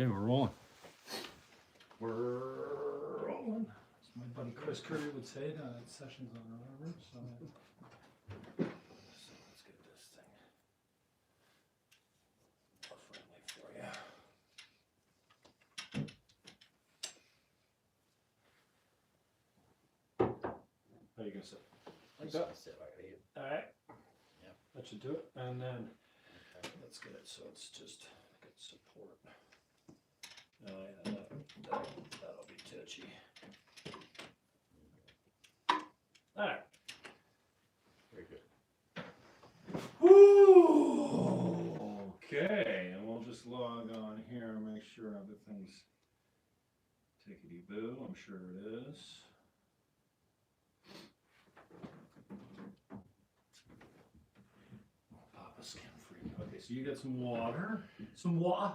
Okay, we're rolling. We're rolling. As my buddy Chris Curry would say, session's on or whatever. So let's get this thing friendly for you. How are you gonna sit? I'm gonna sit like that. All right. Yep. That should do it. And then let's get it so it's just good support. Oh yeah, that'll be touchy. All right. Very good. Woo! Okay, and we'll just log on here and make sure everything's tickety-boo. I'm sure it is. Papa skin free. Okay, so you got some water. Some water.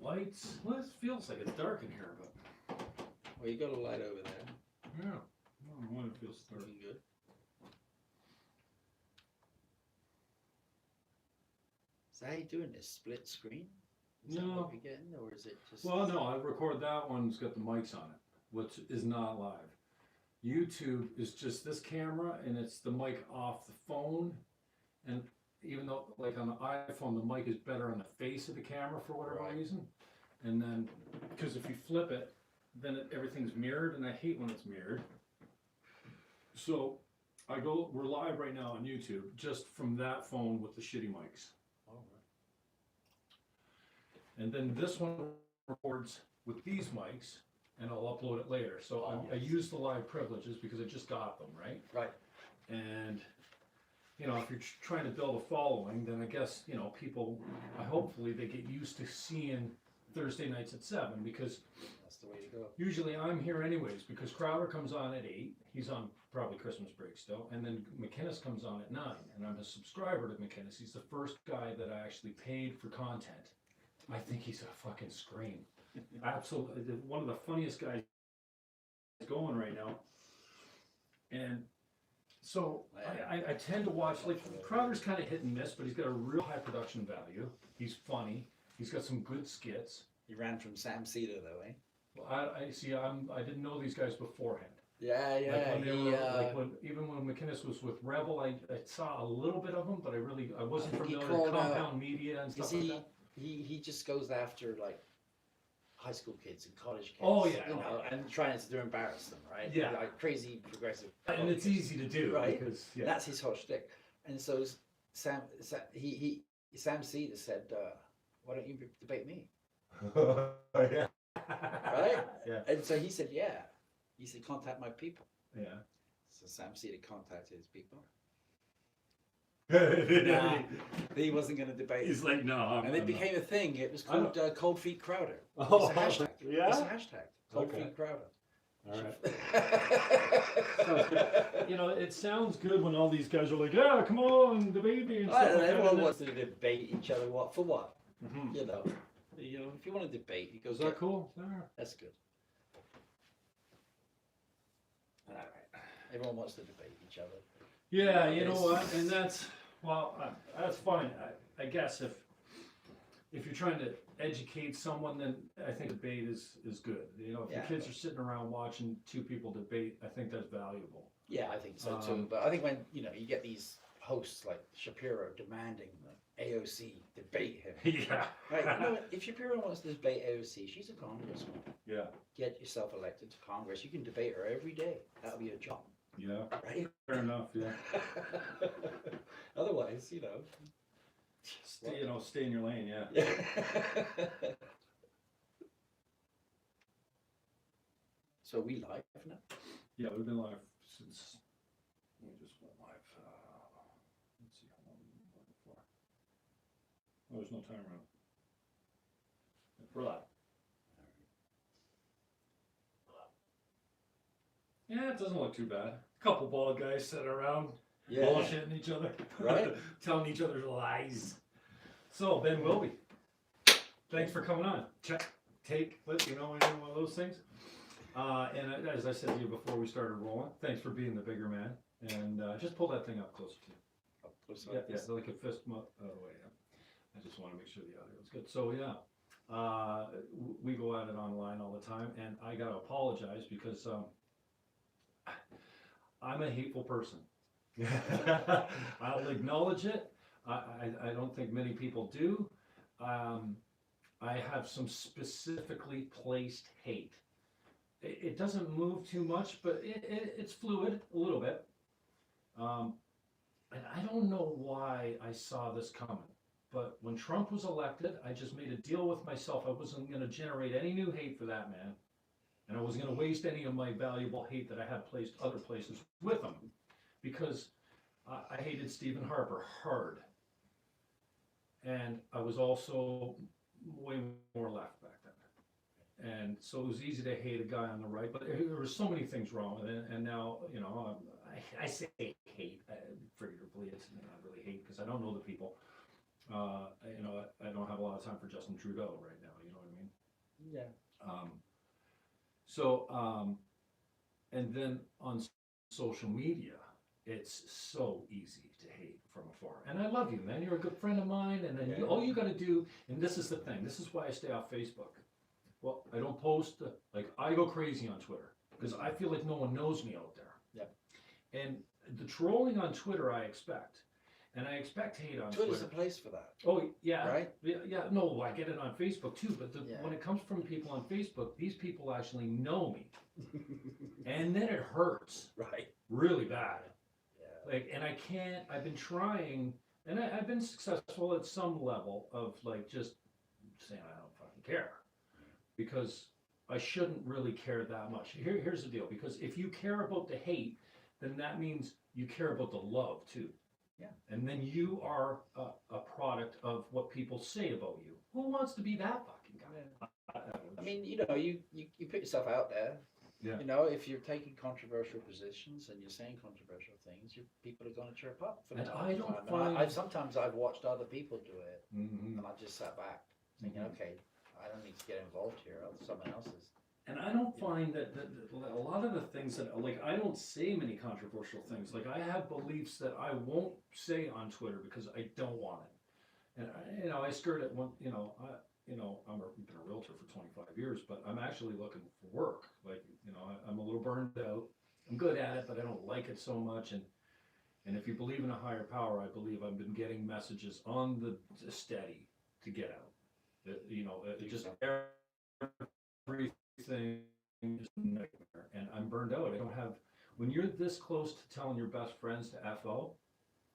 Lights. Well, it feels like it's dark in here, but Well, you got a light over there. yeah, I don't know why it feels dark. Looking good. So how you doing this? Split screen? Is that No. what you're getting, or is it just? Well, no, I record that one. It's got the mics on it, which is not live. YouTube is just this camera, and it's the mic off the phone. And even though, like on the iPhone, the mic is better on the face of the camera for whatever Right. reason. And then, because if you flip it, then everything's mirrored, and I hate when it's mirrored. So we're live right now on YouTube, just from that phone with the shitty mics. Oh, right. And then this one records with these mics, and I'll upload it later. So I use the live privileges because I just got them, right? Right. And, you know, if you're trying to build a following, then I guess, you know, people, hopefully they get used to seeing Thursday nights at 7, because That's the way to go. usually I'm here anyways, because Crowder comes on at 8. He's on probably Christmas break still. And then McInnes comes on at 9. And I'm a subscriber to McInnes. He's the first guy that I actually paid for content. I think he's a fucking scream. Absolutely. One of the funniest guys going right now. And so I tend to watch, like, Crowder's kind of hit and miss, but he's got a real high production value. He's funny. He's got some good skits. You ran from Sam Cedar though, eh? Well, I see. I didn't know these guys beforehand. Yeah, Like yeah. when they were, even when McInnes was with Rebel, I saw a little bit of them, but I wasn't I think he familiar with called out- Compound Media and stuff like that. He just goes after like high school kids and college kids. Oh, yeah. You know, and trying to embarrass them, right? Yeah. Like crazy progressive. And it's easy to do, Right. because That's his whole shtick. And so Sam Cedar said, "Why don't you debate me?" yeah. Right? Yeah. And so he said, "Yeah." He said, "Contact my people." Yeah. So Sam Cedar contacted his people. Nah. He wasn't going to debate. He's like, no. And it became a thing. It was called Cold Feet Crowder. Oh, It's a hashtag. yeah? It's a hashtag. Cold Okay. Feet Crowder. All right. You know, it sounds good when all these guys are like, yeah, come on, debate me and stuff like that. Everyone And wants to debate each other. What for? What? Mhm. You know. If you want to debate, you go. Is that cool? Yeah. That's good. All right. Everyone wants to debate each other. Yeah, you know what, and that's fine. I guess if you're trying to educate someone, then I think debate is good. You know, if Yeah. your kids are sitting around watching two people debate, I think that's valuable. Yeah, I think so too. Um, But I think when you get these hosts like Shapiro demanding that AOC debate him. Yeah. Right, you know what? If Shapiro wants to debate AOC, she's a congresswoman. Yeah. Get yourself elected to Congress. You can debate her every day. That'll be your job, Yeah. right? Fair enough. Yeah. Otherwise, Stay in your lane. Yeah. So we live now? Yeah, we've been live since we just went live. Let's see how long we've been live for. Oh, there's no timer on. We're live. Yeah, it doesn't look too bad. A couple bald guys sitting around, bullshitting each other, Right. telling each other lies. So, Ben Wilby, thanks for coming on. Check, take, flip, any one of those things. And as I said to you before we started rolling, thanks for being the bigger man. And just pull that thing up closer to you. Up close Yeah, like yeah, this. so like a fist. Oh wait, yeah. I just want to make sure the audio is good. So yeah, we go at it online all the time, and I gotta apologize because I'm a hateful person. I'll acknowledge it. I don't think many people do. I have some specifically placed hate. It doesn't move too much, but it's fluid a little bit. And I don't know why I saw this coming. But when Trump was elected, I just made a deal with myself. I wasn't going to generate any new hate for that man. And I wasn't going to waste any of my valuable hate that I had placed other places with him. Because I hated Stephen Harper hard. And I was also way more left back then. And so it was easy to hate a guy on the right, but there were so many things wrong with it. And now, you know, I say hate, figuratively, it's not really hate because I don't know the people. You know, I don't have a lot of time for Justin Trudeau right now, you know what I mean? Yeah. And then on social media, it's so easy to hate from afar. And I love you, man. You're a good friend of mine. And then all you got to do, and this is the thing, this is why I stay off Facebook. Well, I don't post, like, I go crazy on Twitter because I feel like no one knows me out there. Yep. And the trolling on Twitter, I expect. And I expect hate on Twitter's Twitter. a place for that. Oh, yeah. Right? Yeah, no, I get it on Facebook too, but when it comes from people on Facebook, these people actually know me. And then it hurts. Right. Really bad. Yeah. Like, and I've been trying, and I've been successful at some level of like just saying I don't fucking care. Because I shouldn't really care that much. Here's the deal, because if you care about the hate, then that means you care about the love too. Yeah. And then you are a product of what people say about you. Who wants to be that fucking guy? Yeah. I mean, you know, you put yourself out there. Yeah. You know, if you're taking controversial positions and you're saying controversial things, people are going to chirp up. From And time I to don't time. find- And sometimes I've watched other people do it, Mm-hmm. and I just sat back thinking, Mhm. okay, I don't need to get involved here. Someone else is. And I don't find that a lot of the things that, like, I don't say many controversial things. Like, I have beliefs that I won't say on Twitter because I don't want it. And I skirt it one, been a realtor for 25 years, but I'm actually looking for work. Like, I'm a little burned out. I'm good at it, but I don't like it so much. And if you believe in a higher power, I believe I've been getting messages on the steady to get out. It just everything is a nightmare, and I'm burned out. I don't have. When you're this close to telling your best friends to FO,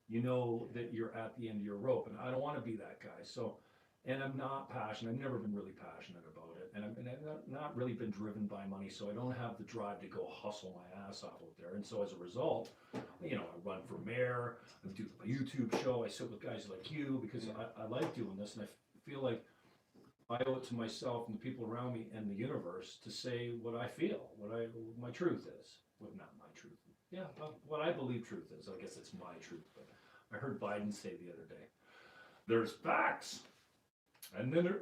you know that you're at the end of your rope, and I don't want to be that guy. So, and I'm not passionate. I've never been really passionate about it, and I've not really been driven by money. So I don't have the drive to go hustle my ass off out there. And so as a result, I run for mayor. I do my YouTube show. I sit with guys like you because I like doing this, and I feel like I owe it to myself and the people around me and the universe to say what I feel, what my truth is. Well, not my truth. Yeah, what I believe truth is. I guess it's my truth. But I heard Biden say the other day, "There's facts, and then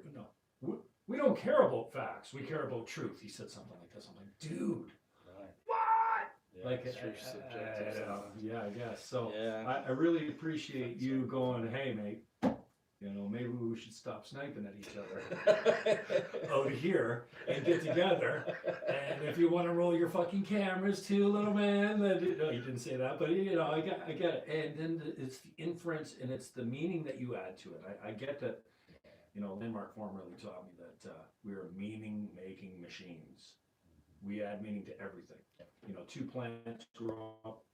we don't care about facts. We care about truth." He said something like this. I'm like, dude, Right. what? Yeah, Like, it's true subjective stuff. yeah, I guess. So Yeah. I really appreciate you going, "Hey, mate, maybe we should stop sniping at each other out here and get together. And if you want to roll your fucking cameras too, little man," then, no, you didn't say that, but I get it. And then it's the inference and it's the meaning that you add to it. I get that. Landmark Forum really taught me that we are meaning-making machines. We add meaning to everything. Two plants grow up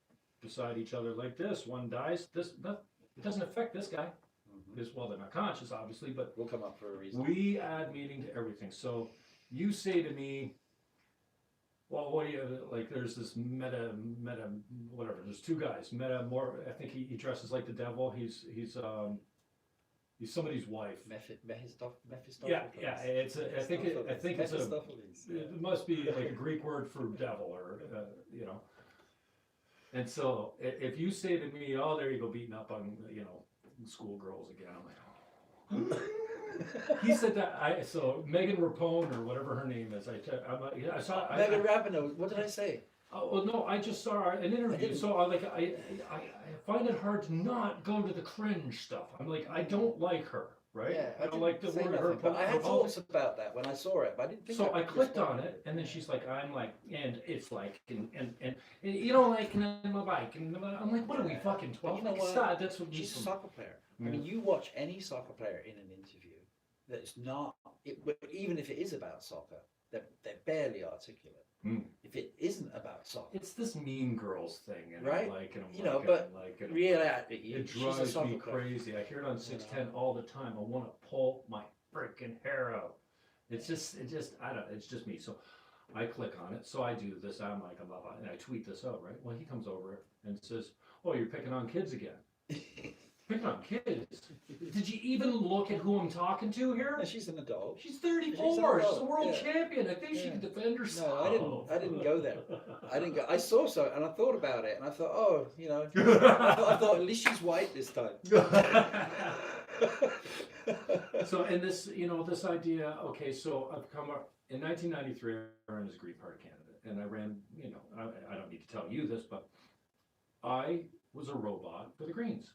beside each other like this. One dies. It doesn't affect this guy. Well, they're not conscious, obviously, but We'll come up for a reason. we add meaning to everything. So you say to me, well, what do you, like, there's this meta, whatever, there's two guys, I think he dresses like the devil. He's somebody's wife. Mephistopheles. Yeah, I think it's Mephistopheles. it must be like a Greek word for devil, or And so if you say to me, "Oh, there you go, beating up on schoolgirls again," I'm like, he said that. So Megan Rapone or whatever her name is, I saw Megan Rapinoe. What did I say? Oh no, I just saw an interview, didn't- so I find it hard to not go to the cringe stuff. I'm like, I don't like her, right? Yeah, I don't like the say word nothing, her. but I her had politics. thoughts about that when I saw it, but I didn't think. So I clicked on responded. it, and then she's like, I'm like, and it's like, and you don't like, and I'm a bike, and I'm like, what are we Yeah. fucking But 12? you know Like, what? stop, that's what She's a we. soccer player. I Yeah. mean, you watch any soccer player in an interview that's not, but even if it is about soccer, they're barely articulate. Mm. If it isn't about soccer, It's this Mean Girls thing, and Right? I'm like, and I'm You like, know, and but I'm like, and I'm really, like, it she's a drives soccer me player. crazy. I hear it on 610 all the time. I want to pull my freaking hair out. It's just, I don't. It's just me. So I click on it. So I do this. I'm like, blah, blah, and I tweet this out, right? Well, he comes over and says, "Oh, you're picking on kids again." Picking on kids? Did you even look at who I'm talking to here? No, she's an adult. She's 34. She's an She's a adult, world yeah. champion. I think she Yeah. can defend herself. No, I didn't go there. I didn't go. I saw so, and I thought about it, and I thought, oh, you know, I thought at least she's white this time. So, and this, this idea, okay, so I've come up, in 1993, I ran as a Green Party candidate, and I ran, I don't need to tell you this, but I was a robot for the Greens.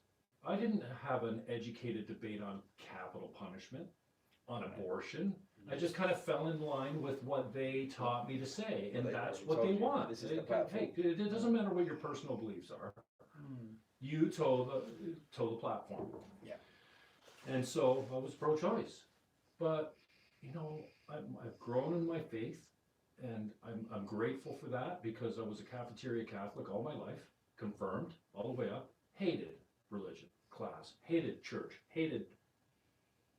I didn't have an educated debate on capital punishment, on abortion. I just kind of fell in line with what they taught me to say, and They that's already what told they you, want. this is They the go, platform. hey, it doesn't matter what your personal beliefs are. You toe the platform. Yeah. And so I was pro-choice, but I've grown in my faith, and I'm grateful for that because I was a cafeteria Catholic all my life, confirmed all the way up. Hated religion, class, hated church, hated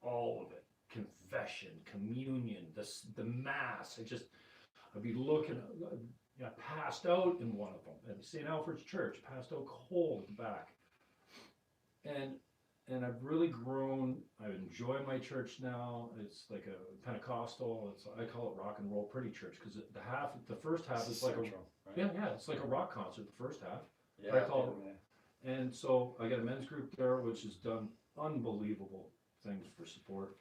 all of it. Confession, communion, the mass. I'd be looking. I passed out in one of them at St. Alfred's Church. Passed out cold at the back, and I've really grown. I enjoy my church now. It's like a Pentecostal. I call it rock and roll pretty church because the first half is like Central, right? yeah, it's like a rock concert. The first half. Yeah, I call I've been there. And so I got a men's group there, which has done unbelievable things for support.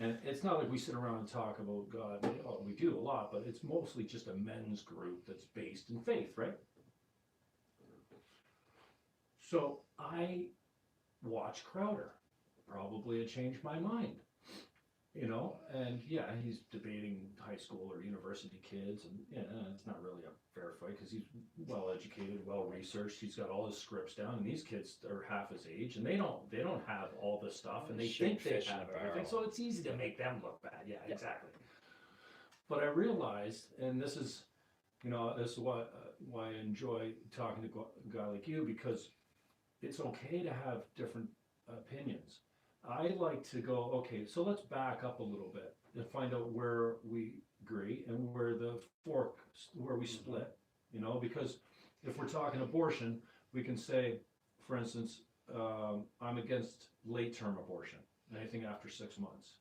And it's not like we sit around and talk about God. We do a lot, but it's mostly just a men's group that's based in faith, right? So I watch Crowder. Probably it changed my mind. And yeah, he's debating high school or university kids, and it's not really a fair fight because he's well educated, well researched. He's got all his scripts down, and these kids are half his age, and they don't have all this stuff, and they think they have everything. So it's easy to make them look bad. Yeah, exactly. But I realized, and this is why I enjoy talking to a guy like you, because it's okay to have different opinions. I like to go, okay, so let's back up a little bit and find out where we agree and where we split, because if we're talking abortion, we can say, for instance, I'm against late-term abortion, anything after 6 months.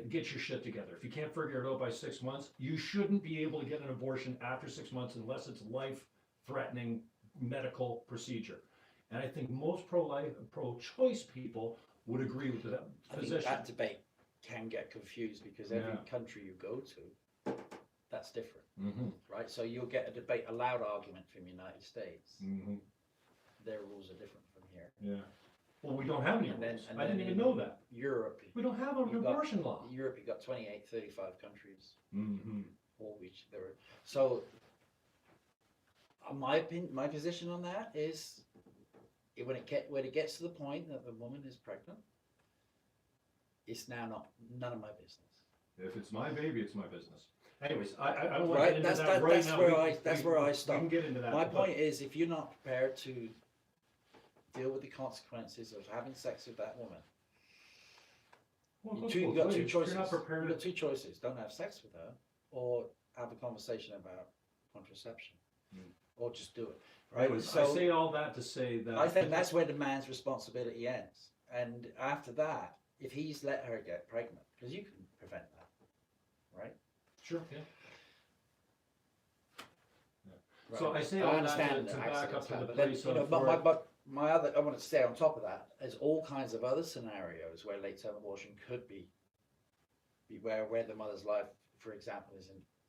Get your shit together. If you can't figure it out by 6 months, you shouldn't be able to get an abortion after 6 months unless it's life-threatening medical procedure. And I think most pro-choice people would agree with that position. I think that debate can get confused because every country you go to, that's different, right? So you'll get a loud argument from the United States. Their rules are different from here. Yeah. Well, we don't have any rules. I didn't even in know that. Europe, We don't have an abortion law. Europe, you've got 28, 35 countries, all which there are. So, my position on that is, when it gets to the point that the woman is pregnant, it's now none of my business. If it's my baby, it's my business. Anyways, I don't want to get into That's that right now. That's where I stop. We can get into that. My point is, if you're not prepared to deal with the consequences of having sex with that woman, you've got two choices. You're not prepared. You've got two choices: don't have sex with her, or have a conversation about contraception, or just do it. Right. Anyways, So I say all that to say that I think that's where the man's responsibility ends, and after that, if he's let her get pregnant, because you can prevent that, right? Sure. Yeah. Right. So I say I all that understand to that back accidents up to the happen. Then, place you know, of but my other, I want to stay on top of that. There's all kinds of other scenarios where late-term abortion could be where the mother's life, for example,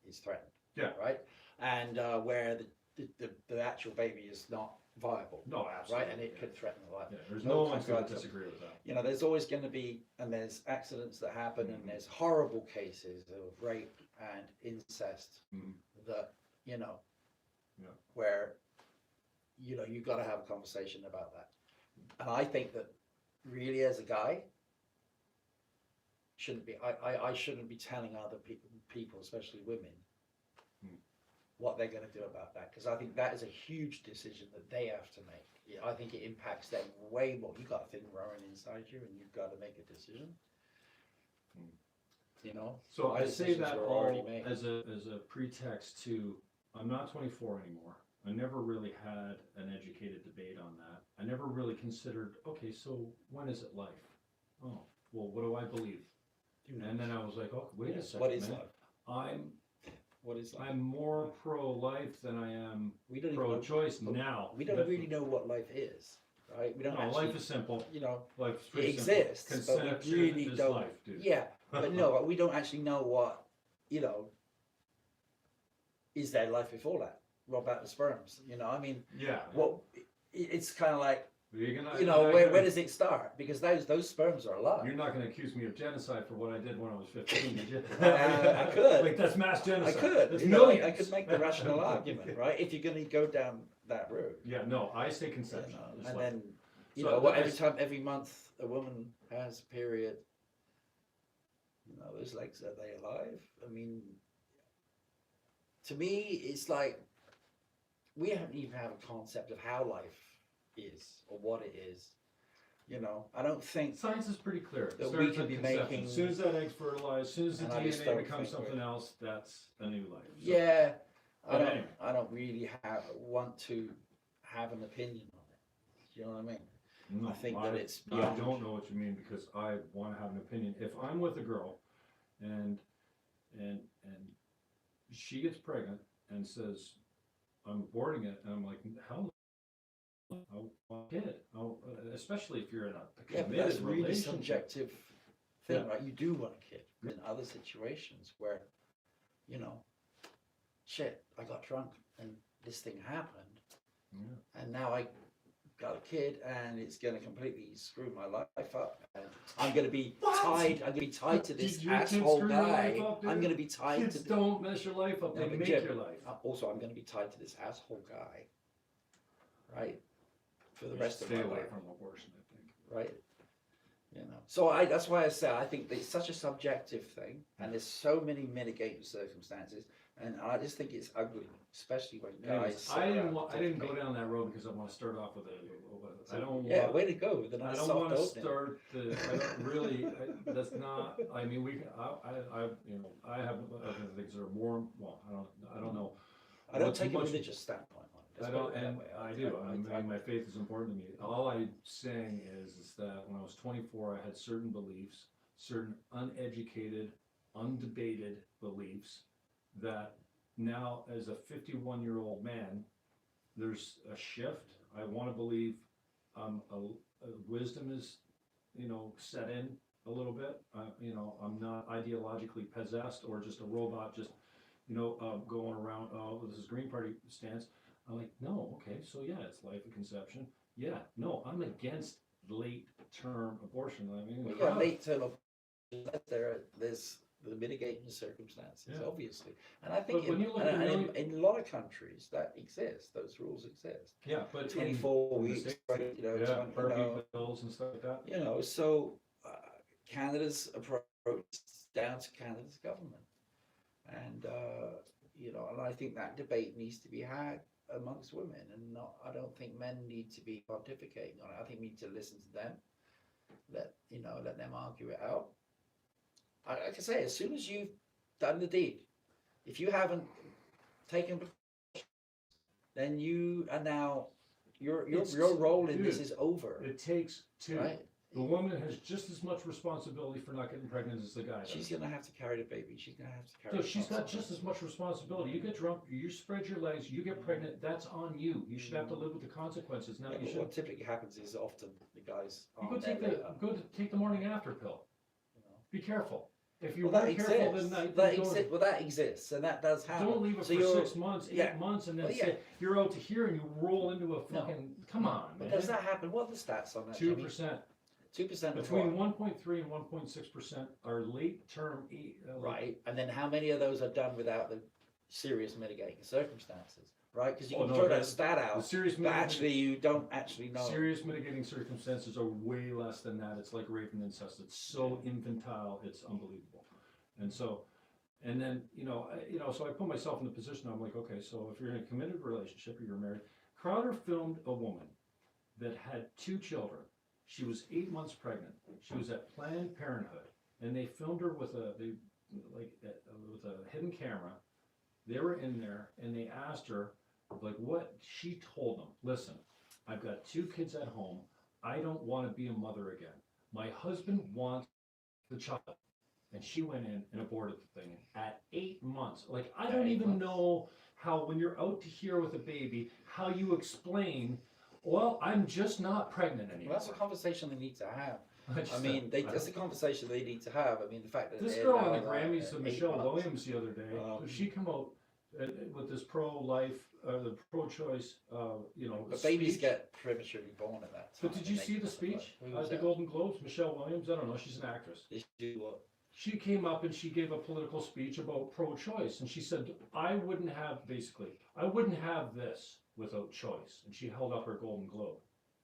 is threatened. Yeah. Right. And where the actual baby is not viable, No, absolutely. right? And it could threaten the life. Yeah, there's No no one's going to contract. disagree with that. You know, there's always going to be, and there's accidents that happen, and there's horrible cases of rape and incest that, you know, where, you know, you've got to have a conversation about that. And I think that really, as a guy, I shouldn't be telling other people, especially women, what they're going to do about that, because I think that is a huge decision that they have to make. Yeah, I think it impacts them way more. You've got a thing growing inside you, and you've got to make a decision. You know. So I say that all made. as a pretext to, I'm not 24 anymore. I never really had an educated debate on that. I never really considered, okay, so when is it life? Oh, well, what do I believe? And then I was like, oh, wait a second. What is life? What is life? I'm more pro-life than I am pro-choice now. We don't really know what life is, right? We don't. No, life is simple. You know, life is it exists, simple. but we really don't. Life, dude. Yeah, but no, we don't actually know what, you know. Is there life before that? What about the sperms? You know, I mean, what? It's kind of like, you know, where does it start? Because those sperms are alive. You're not going to accuse me of genocide for what I did when I was 15, did you? I could. Like, that's mass genocide. I could. That's I could make the rational argument, right? If you're going to go down that route. Yeah, no, I say conception. And then, you know, every month a woman has a period, you know, those legs, are they alive? I mean, to me, it's like, we don't even have a concept of how life is or what it is. You know, I don't think science is pretty clear. That we could be making. As soon as that egg's fertilized, as soon as the DNA becomes something else, that's a new life. So. Yeah, I don't really want to have an opinion on it. You know what I mean? No, I think that it's beyond. I don't know what you mean, because I want to have an opinion. If I'm with a girl, and she gets pregnant and says, I'm aborting it, and I'm like, hell, I want a kid. Especially if you're in a committed but that's really relationship. Subjective thing, right? You do want a kid. In other situations where, you know, shit, I got drunk and this thing happened, and now I got a kid, and it's going to completely screw my life up, and I'm going to be tied. I'm going to be tied to this asshole guy. I'm going to be tied Kids to. Don't mess your life up. They make your life. Also, I'm going to be tied to this asshole guy, right, for the rest of my life. Stay away from abortion, I think. Right. You know. So that's why I say I think it's such a subjective thing, and there's so many mitigating circumstances. And I just think it's ugly, especially when guys. I didn't go down that road because I want to start off with a. I don't. Yeah, way to go. With a nice I don't soft want to opening. start. I don't really. That's not. I mean, you know, I have other things that are more. Well, I don't know. I don't take a religious standpoint on it. I don't, and I do. I mean, my faith is important to me. All I'm saying is that when I was 24, I had certain beliefs, certain uneducated, undebated beliefs, that now as a 51-year-old man, there's a shift. I want to believe a wisdom is, you know, set in a little bit. You know, I'm not ideologically possessed or just a robot, just, you know, going around, oh, this is Green Party stance. I'm like, no, okay, so yeah, it's life of conception. Yeah, no, I'm against late-term abortion. I mean, well, yeah, late-term abortion, there's the mitigating circumstances, obviously. And I think in a lot of countries that exists, those rules exist. Yeah, but 24 weeks, you know, pills and stuff like that. You know, so Canada's approach is down to Canada's government. And, you know, and I think that debate needs to be had amongst women, and I don't think men need to be pontificating on it. I think we need to listen to them, let them argue it out. Like I say, as soon as you've done the deed, if you haven't taken, then you are now your role in this is over. It takes two. Right? The woman has just as much responsibility for not getting pregnant as the guy does. She's gonna have to carry the baby. She's gonna have to carry. So she's got just as much responsibility. You get drunk, you spread your legs, you get pregnant. That's on you. You should have to live with the consequences. Now you should. What typically happens is often the guys. You go take the morning after pill. You know. Be careful. if you Well, that weren't careful, exists. then Well, that exists, and that does happen. don't leave it So for you're- 6 months, 8 yeah. months, and then Well, yeah. say you're out to here and you roll into a fucking. Come on, But man. does that happen? What are the stats on that? 2%. 2% of Between what? 1.3 and 1.6% are late term. Right, and then how many of those are done without the serious mitigating circumstances? Right, because you can no, throw that stat The out, serious but actually you don't actually know. Serious mitigating circumstances are way less than that. It's like rape and incest. It's so infantile. It's unbelievable. And so, and then so I put myself in the position. I'm like, okay, so if you're in a committed relationship or you're married, Crowder filmed a woman that had 2 children. She was 8 months pregnant. She was at Planned Parenthood, and they filmed her with a hidden camera. They were in there, and they asked her, like, what she told them. Listen, I've got 2 kids at home. I don't want to be a mother again. My husband wants the child. And she went in and aborted the thing at 8 months. Like, I don't even know how, when you're out to here with a baby, how you explain, well, I'm just not pregnant anymore. Well, that's a conversation they need to have. I mean, that's a conversation they need to have. I mean, the fact that this girl on the Grammys, Michelle Williams, the other day, she came out with this pro-life, the pro-choice, But babies speech. get prematurely born at that time. But did you see the speech at the that? Golden Globes? Michelle Williams, I don't know, she's an actress. Did she do what? She came up and she gave a political speech about pro-choice, and she said, I wouldn't have this without choice. And she held up her Golden Globe.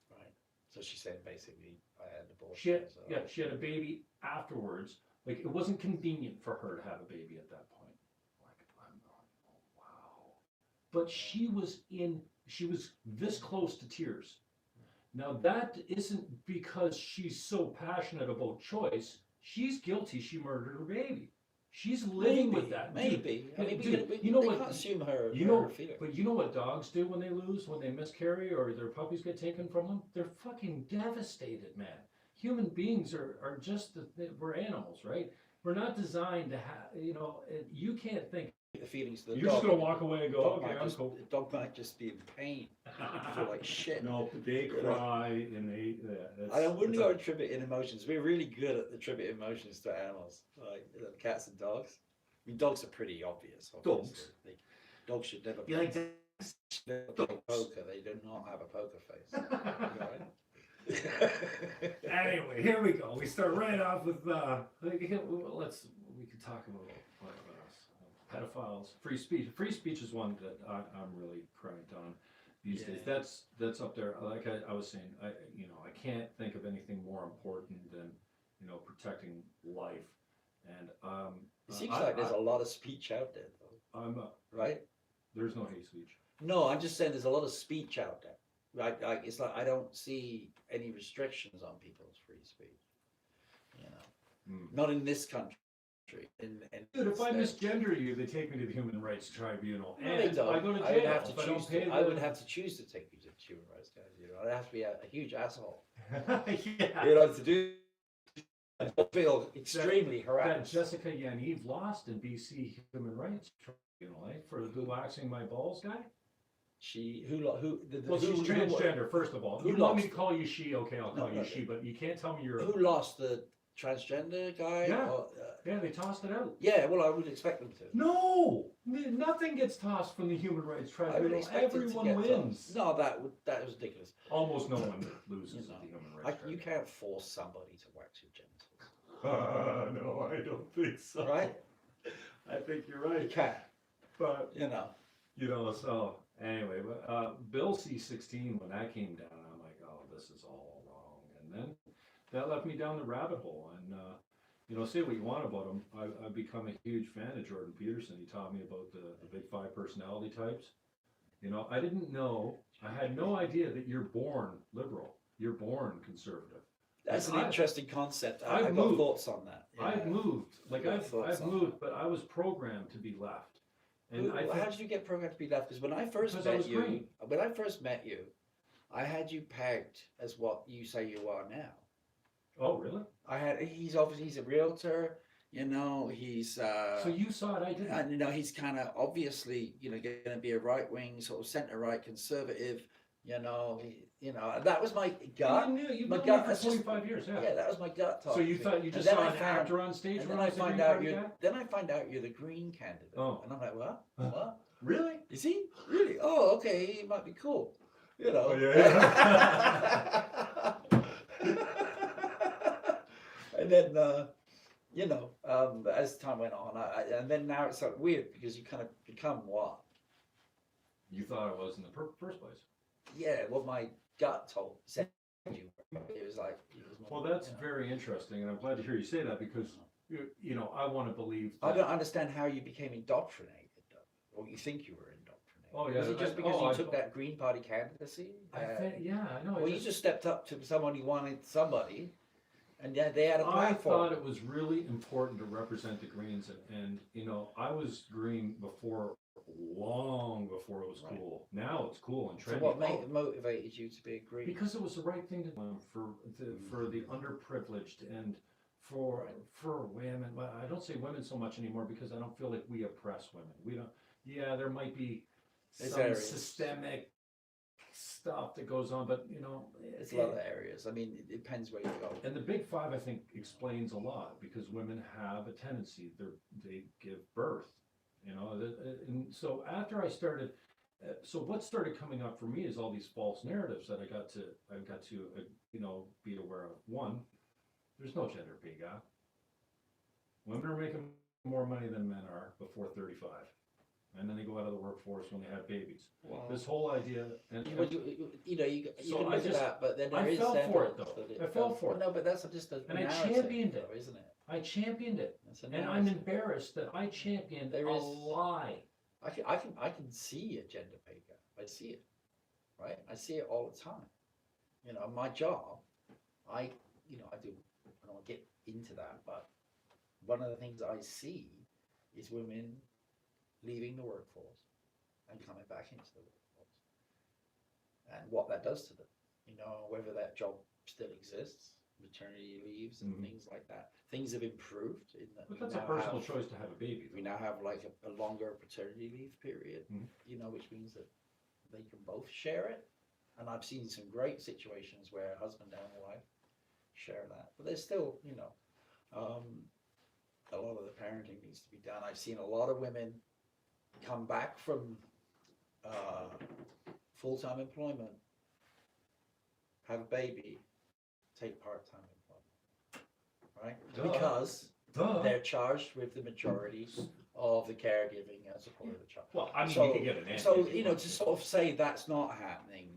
Right. So she said basically, I had an abortion. She had a baby afterwards. Like, it wasn't convenient for her to have a baby at that point. Like, I'm not, wow. But she was this close to tears. Now, that isn't because she's so passionate about choice. She's guilty. She murdered her baby. She's living with that. Maybe. Dude, I mean, you know they what? can't assume her feelings. But you know what dogs do when they lose, when they miscarry, or their puppies get taken from them? They're fucking devastated, man. Human beings are just we're animals, right? We're not designed to have. You can't think. The feelings of the You're dog. just gonna walk away and go, okay, I'm cool. The dog might just be in pain. Feel like shit. No, they cry and they. I wouldn't go attributing emotions. We're really good at attributing emotions to animals, like cats and dogs. I mean, dogs are pretty obvious. Dogs. Dogs should never You play, like poker. They do not have a poker face. Anyway, here we go. We start right off with we could talk about what else. Pedophiles, free speech. Free speech is one that I'm really cranked on these days. That's up there. Like I was saying, I can't think of anything more important than protecting life. And it seems like there's a lot of speech out there, though. Right? There's no hate speech. No, I'm just saying there's a lot of speech out there. Right? Like it's like I don't see any restrictions on people's free speech. Not in this country. Dude, if I misgender you, they take me to the Human Rights Tribunal, no, and they don't. I go to jail. I would have to if I don't choose. pay I would have to choose to take you to the Human Rights Tribunal. I'd have to be a huge asshole. Yeah. To do. I feel extremely harassed. That Jessica Yaniv lost in BC Human Rights Tribunal, for the waxing my balls guy. She's transgender. First of all, you want me to call you she? Okay, I'll call you she. But you can't tell me you're. Who lost the transgender guy? Yeah, they tossed it out. Yeah, well, I would expect them to. No, nothing gets tossed from the Human Rights Tribunal. Everyone wins. Tossed. No, that was ridiculous. Almost no one loses at the Human Rights Tribunal. You can't force somebody to wax your genitals. No, I don't think so. Right? I think you're right. You can. But so anyway, but Bill C-16, when that came down, I'm like, oh, this is all wrong. And then that left me down the rabbit hole. And say what you want about him. I've become a huge fan of Jordan Peterson. He taught me about the big 5 personality types. I didn't know. I had no idea that you're born liberal. You're born conservative. That's an interesting concept. I've got thoughts on that. Yeah. I've moved. I've moved, but I was programmed to be left. And how did you get programmed to be left? Because when I first met you, I had you pegged as what you say you are now. Oh, really? He's a realtor. He's. So you saw it, I didn't. And he's kind of obviously, going to be a right wing, sort of centre right conservative. And that was my gut. You've My been gut. there for 25 years, yeah. Yeah, that was my gut So talking you to me. thought you And just then saw I an found- actor on stage And when then I I was a find Green out Party you're. guy? Then I find out you're the Green candidate. Oh. And I'm like, what? Huh. What? Really? Is he really? Oh, okay. He might be cool. Oh, yeah. And then, as time went on, and then now it's like weird because you kind of become what? You thought it was in the first place. Yeah, what my gut said you were. It was like. Well, that's very interesting, and I'm glad to hear you say that because I want to believe. I don't understand how you became indoctrinated, though, or you think you were indoctrinated. Oh yeah. Was it just because you took that Green Party candidacy? I know. Well, you just stepped up to someone who wanted somebody, and they had a I platform. thought it was really important to represent the Greens, and I was Green long before it was cool. Now it's cool and trendy. So what motivated you to be a Green? Because it was the right thing to do for the underprivileged and for women. Well, I don't say women so much anymore because I don't feel like we oppress women. We don't. Yeah, there might be some systemic stuff that goes on, but it's a lot of areas. I mean, it depends where you go. And the Big Five, I think, explains a lot because women have a tendency they give birth. And so after I started, so what started coming up for me is all these false narratives that I got to be aware of. One, there's no gender pay gap. Women are making more money than men are before 35, and then they go out of the workforce when they have babies. Wow. This whole idea, and you can look at that, but then I fell for it though. I fell for it. No, but that's just a and narrative, I championed it, though, isn't it? I championed it, and I'm embarrassed that I championed a lie. I can see a gender pay gap. I see it, right? I see it all the time. My job, I do. I don't want to get into that, but one of the things I see is women leaving the workforce and coming back into the workforce, and what that does to them. Whether that job still exists, maternity leaves and things like that. Things have improved. But that's a personal choice to have a baby. We now have like a longer paternity leave period, which means that they can both share it. And I've seen some great situations where a husband and a wife share that. But there's still, a lot of the parenting needs to be done. I've seen a lot of women come back from full-time employment, have a baby, take part-time employment, right? Because they're charged with the majority of the caregiving and support of the child. Well, I mean, you can get an answer. So, to sort of say that's not happening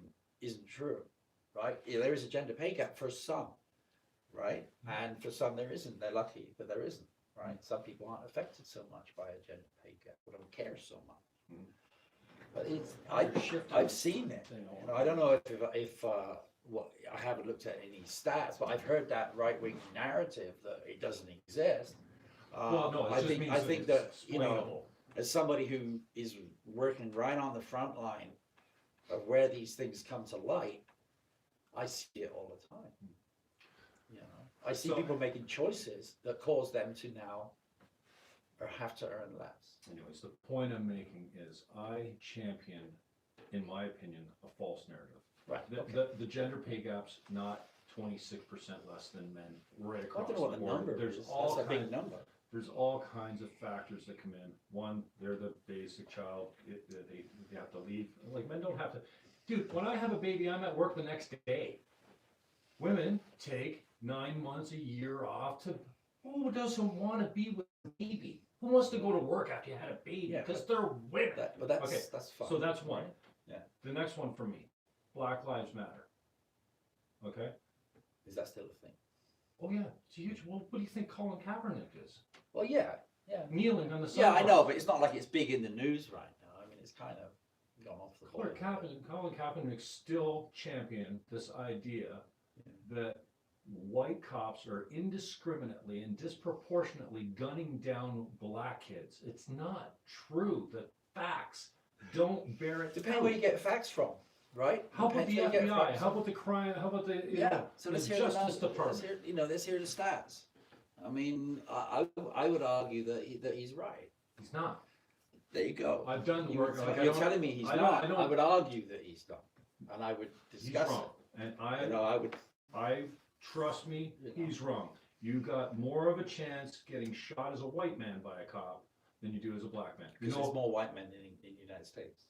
isn't true, right? There is a gender pay gap for some, right? And for some there isn't. They're lucky, but there isn't, right? Some people aren't affected so much by a gender pay gap, or don't care so much. But I've seen it. I don't know if I haven't looked at any stats, but I've heard that right-wing narrative that it doesn't exist. I think that as somebody who is working right on the front line of where these things come to light, I see it all the time. I see people making choices that cause them to now or have to earn less. Anyways, the point I'm making is I champion, in my opinion, a false narrative. Right. The gender pay gap's not 26% less than men right across the board. I don't know what the number is. That's a big number. There's all kinds of factors that come in. One, they're the basic child. They have to leave. Like, men don't have to. Dude, when I have a baby, I'm at work the next day. Women take 9 months, a year off to. Who doesn't want to be with a baby? Who wants to go to work after you had a baby? Because they're women. That's fine. So that's one. Right? Yeah. The next one for me, Black Lives Matter. Okay. Is that still a thing? Oh yeah, it's huge. Well, what do you think Colin Kaepernick is? Well, yeah. Kneeling on the sidewalk. Yeah, I know, but it's not like it's big in the news right now. I mean, it's kind of gone off the board. Colin Kaepernick still championed this idea that white cops are indiscriminately and disproportionately gunning down black kids. It's not true. The facts don't bear it. Depending where you get facts from, right? How about the FBI? How about the crime? How about the So let's hear Justice Department? Let's hear the stats. I mean, I would argue that he's right. He's not. There you go. I've done the work. You're telling me he's not. I would argue that he's not. and I would He's discuss wrong. it. And I would. trust me, You know. he's wrong. You got more of a chance getting shot as a white man by a cop than you do as a black man. Because there's more white men in the United States.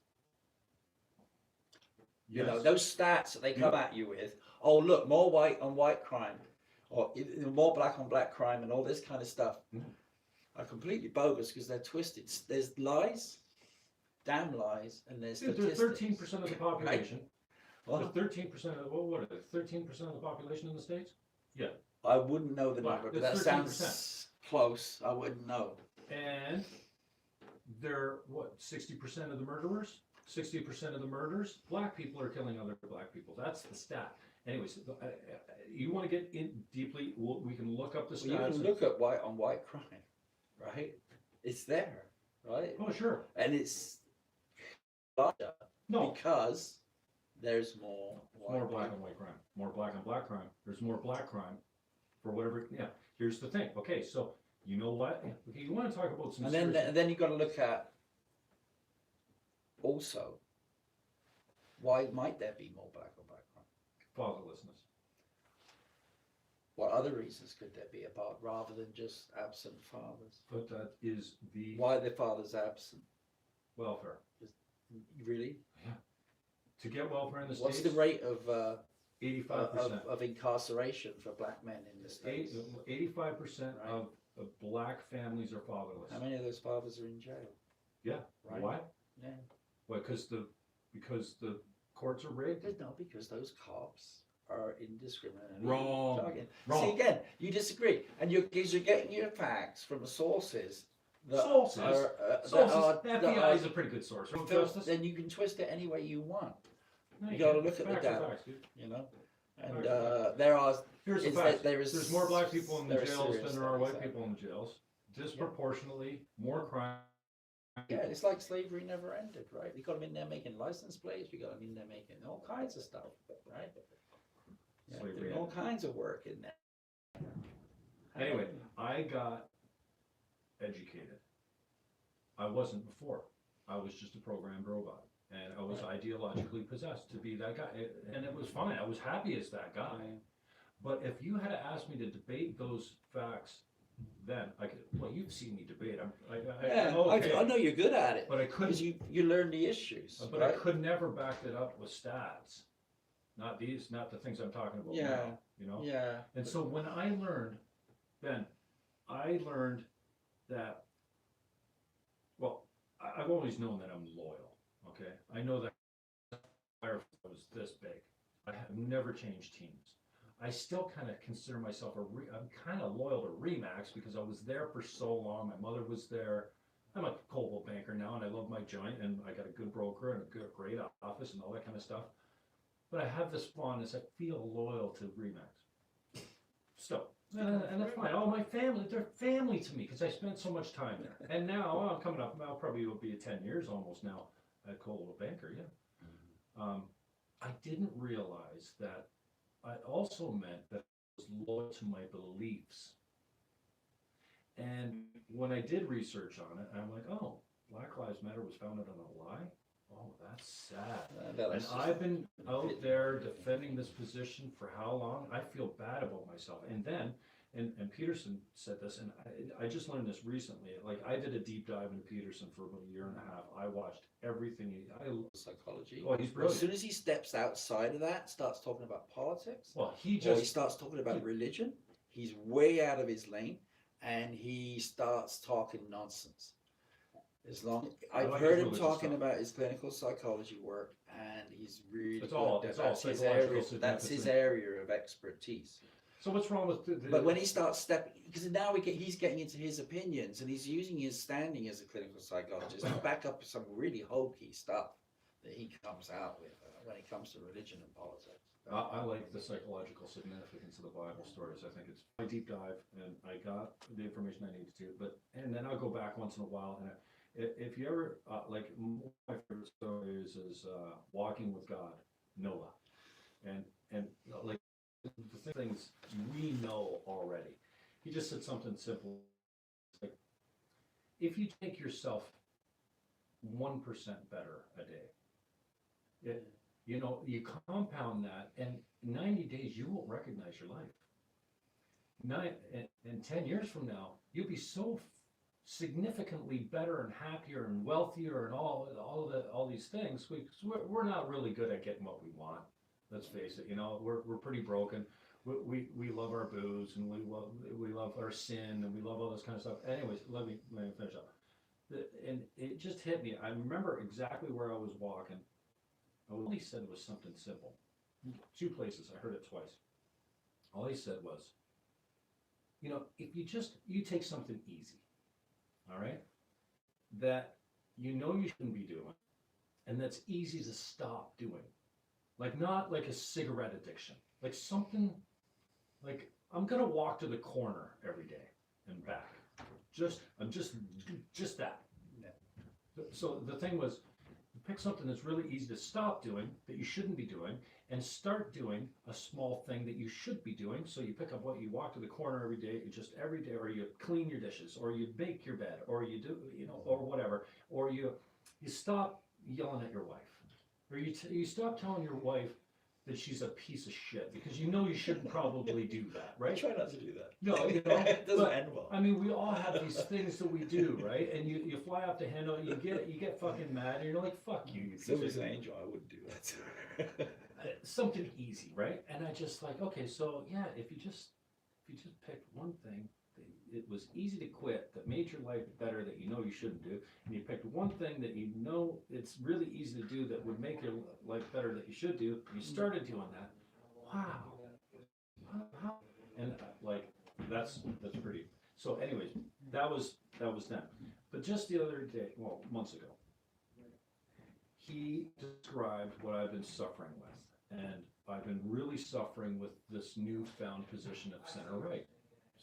Yes. You know, those stats that they come at you with, oh, look, more white on white crime, or more black on black crime, and all this kind of stuff, are completely bogus because they're twisted. There's lies, damn lies, and there's statistics. There's 13% of the population. Right? There's 13% of, what are they, 13% of the population in the States? Yeah. I wouldn't know the Black. number, but that 13%. sounds close. I wouldn't know. And they're, what, 60% of the murderers? 60% of the murders, black people are killing other black people. That's the stat. Anyways, you want to get in deeply, we can look up the stats. Well, you can look at white on white crime, right? It's there, right? Oh, sure. And it's larger No. because there's more white More black and white crime. More black and black crime. There's more black crime for whatever. Yeah. Here's the thing. Okay, so you know what? Okay, you want to talk about some. And then you got to look at also why might there be more black or black crime? Fatherlessness. What other reasons could there be apart rather than just absent fathers? But that is the Why are the fathers absent? welfare. Really? Yeah. To get welfare in the What's States. the rate of 85%. of incarceration for black men in the States? 85% Right. of black families are fatherless. How many of those fathers are in jail? Yeah. Right. Why? Yeah. Why? Because the courts are rigged. No, because those cops are indiscriminately Wrong. targeting. Wrong. See, again, you disagree, and you're getting your facts from sources. That Sources. Are, Sources. The FBI is a pretty good source. Right, Justice? Then you can twist it any way you want. No, You got to can't. look at the Facts are data, facts, dude. you know. And Facts are facts. there are. Here's the is fact. that there is- There's more black people in the there are jails serious than there are studies white out people in the jails. Disproportionately more crime. Yeah, it's like slavery never ended, right? We got them in there making license plates. We got them in there making all kinds of stuff, right? Yeah, Slavery doing all ended. kinds of work in there. Anyway, I got educated. I wasn't before. I was just a programmed robot. And I was ideologically possessed to be that guy. And it was fine. I was happy as that guy. But if you had asked me to debate those facts then, I could, well, you've seen me debate. I'm okay. I know you're good at it. But I couldn't. Because you learn the issues. But right? I could never back it up with stats. Not the things I'm talking about now, you know? Yeah. And so when I learned, Ben, I learned that, well, I've always known that I'm loyal, okay? I know that I was this big. I have never changed teams. I still kind of consider myself I'm kind of loyal to Remax because I was there for so long. My mother was there. I'm a Coldwell banker now, and I love my joint, and I got a good broker and a great office and all that kind of stuff. But I have this fondness. I feel loyal to Remax. Still. And that's fine. All my family, they're family to me because I spent so much time there. And now, well, I'm coming up, I'll probably will be 10 years almost now at Coldwell Banker, yeah. I didn't realize that I also meant that I was loyal to my beliefs. And when I did research on it, I'm like, oh, Black Lives Matter was founded on a lie? Oh, that's sad. And I've been out there defending this position for how long? I feel bad about myself. And then, and Peterson said this, and I just learned this recently. Like, I did a deep dive into Peterson for about a year and a half. I watched everything. Psychology. Oh, he's brilliant. As soon as he steps outside of that, starts talking about politics, well, he starts talking about religion, he's way out of his lane, and he starts talking nonsense. I've heard him talking about his clinical psychology work, and he's really that's his area of expertise. So what's wrong with But when he starts stepping, because now he's getting into his opinions, and he's using his standing as a clinical psychologist to back up some really hokey stuff that he comes out with when it comes to religion and politics. I like the psychological significance of the Bible stories. I think it's a deep dive, and I got the information I needed to. And then I'll go back once in a while. And if you ever like, my favorite stories is Walking with God, Noah, and like the things we know already. He just said something simple, like, if you take yourself 1% better a day, You know, you compound that, and in 90 days, you won't recognize your life. And 10 years from now, you'll be so significantly better and happier and wealthier and all these things. We're not really good at getting what we want. Let's face it. You know, we're pretty broken. We love our booze, and we love our sin, and we love all this kind of stuff. Anyways, let me finish up. And it just hit me. I remember exactly where I was walking. All he said was something simple. Two places. I heard it twice. All he said was, you know, if you take something easy, all right, that you know you shouldn't be doing, and that's easy to stop doing, like not like a cigarette addiction, like something like I'm gonna walk to the corner every day and back. I'm just that. Yeah. So the thing was, pick something that's really easy to stop doing that you shouldn't be doing, and start doing a small thing that you should be doing. So you pick up what you walk to the corner every day, or you clean your dishes, or you bake your bed, or you do, you know, or whatever, or you stop yelling at your wife, or you stop telling your wife that she's a piece of shit, because you know you shouldn't probably do that, right? I try not to do that. No, you know, it doesn't end well. I mean, we all have these things that we do, right? And you fly off the handle, you get fucking mad, and you're like, fuck you. So was an angel. I wouldn't do that. Something easy, right? And I just like, okay, so yeah, if you just picked one thing that it was easy to quit, that made your life better, that you know you shouldn't do, and you picked one thing that you know it's really easy to do that would make your life better, that you should do, and you started doing that. Wow. And like that's pretty. So anyways, that was them. But just the other day, well, months ago, he described what I've been suffering with, and I've been really suffering with this newfound position of center right.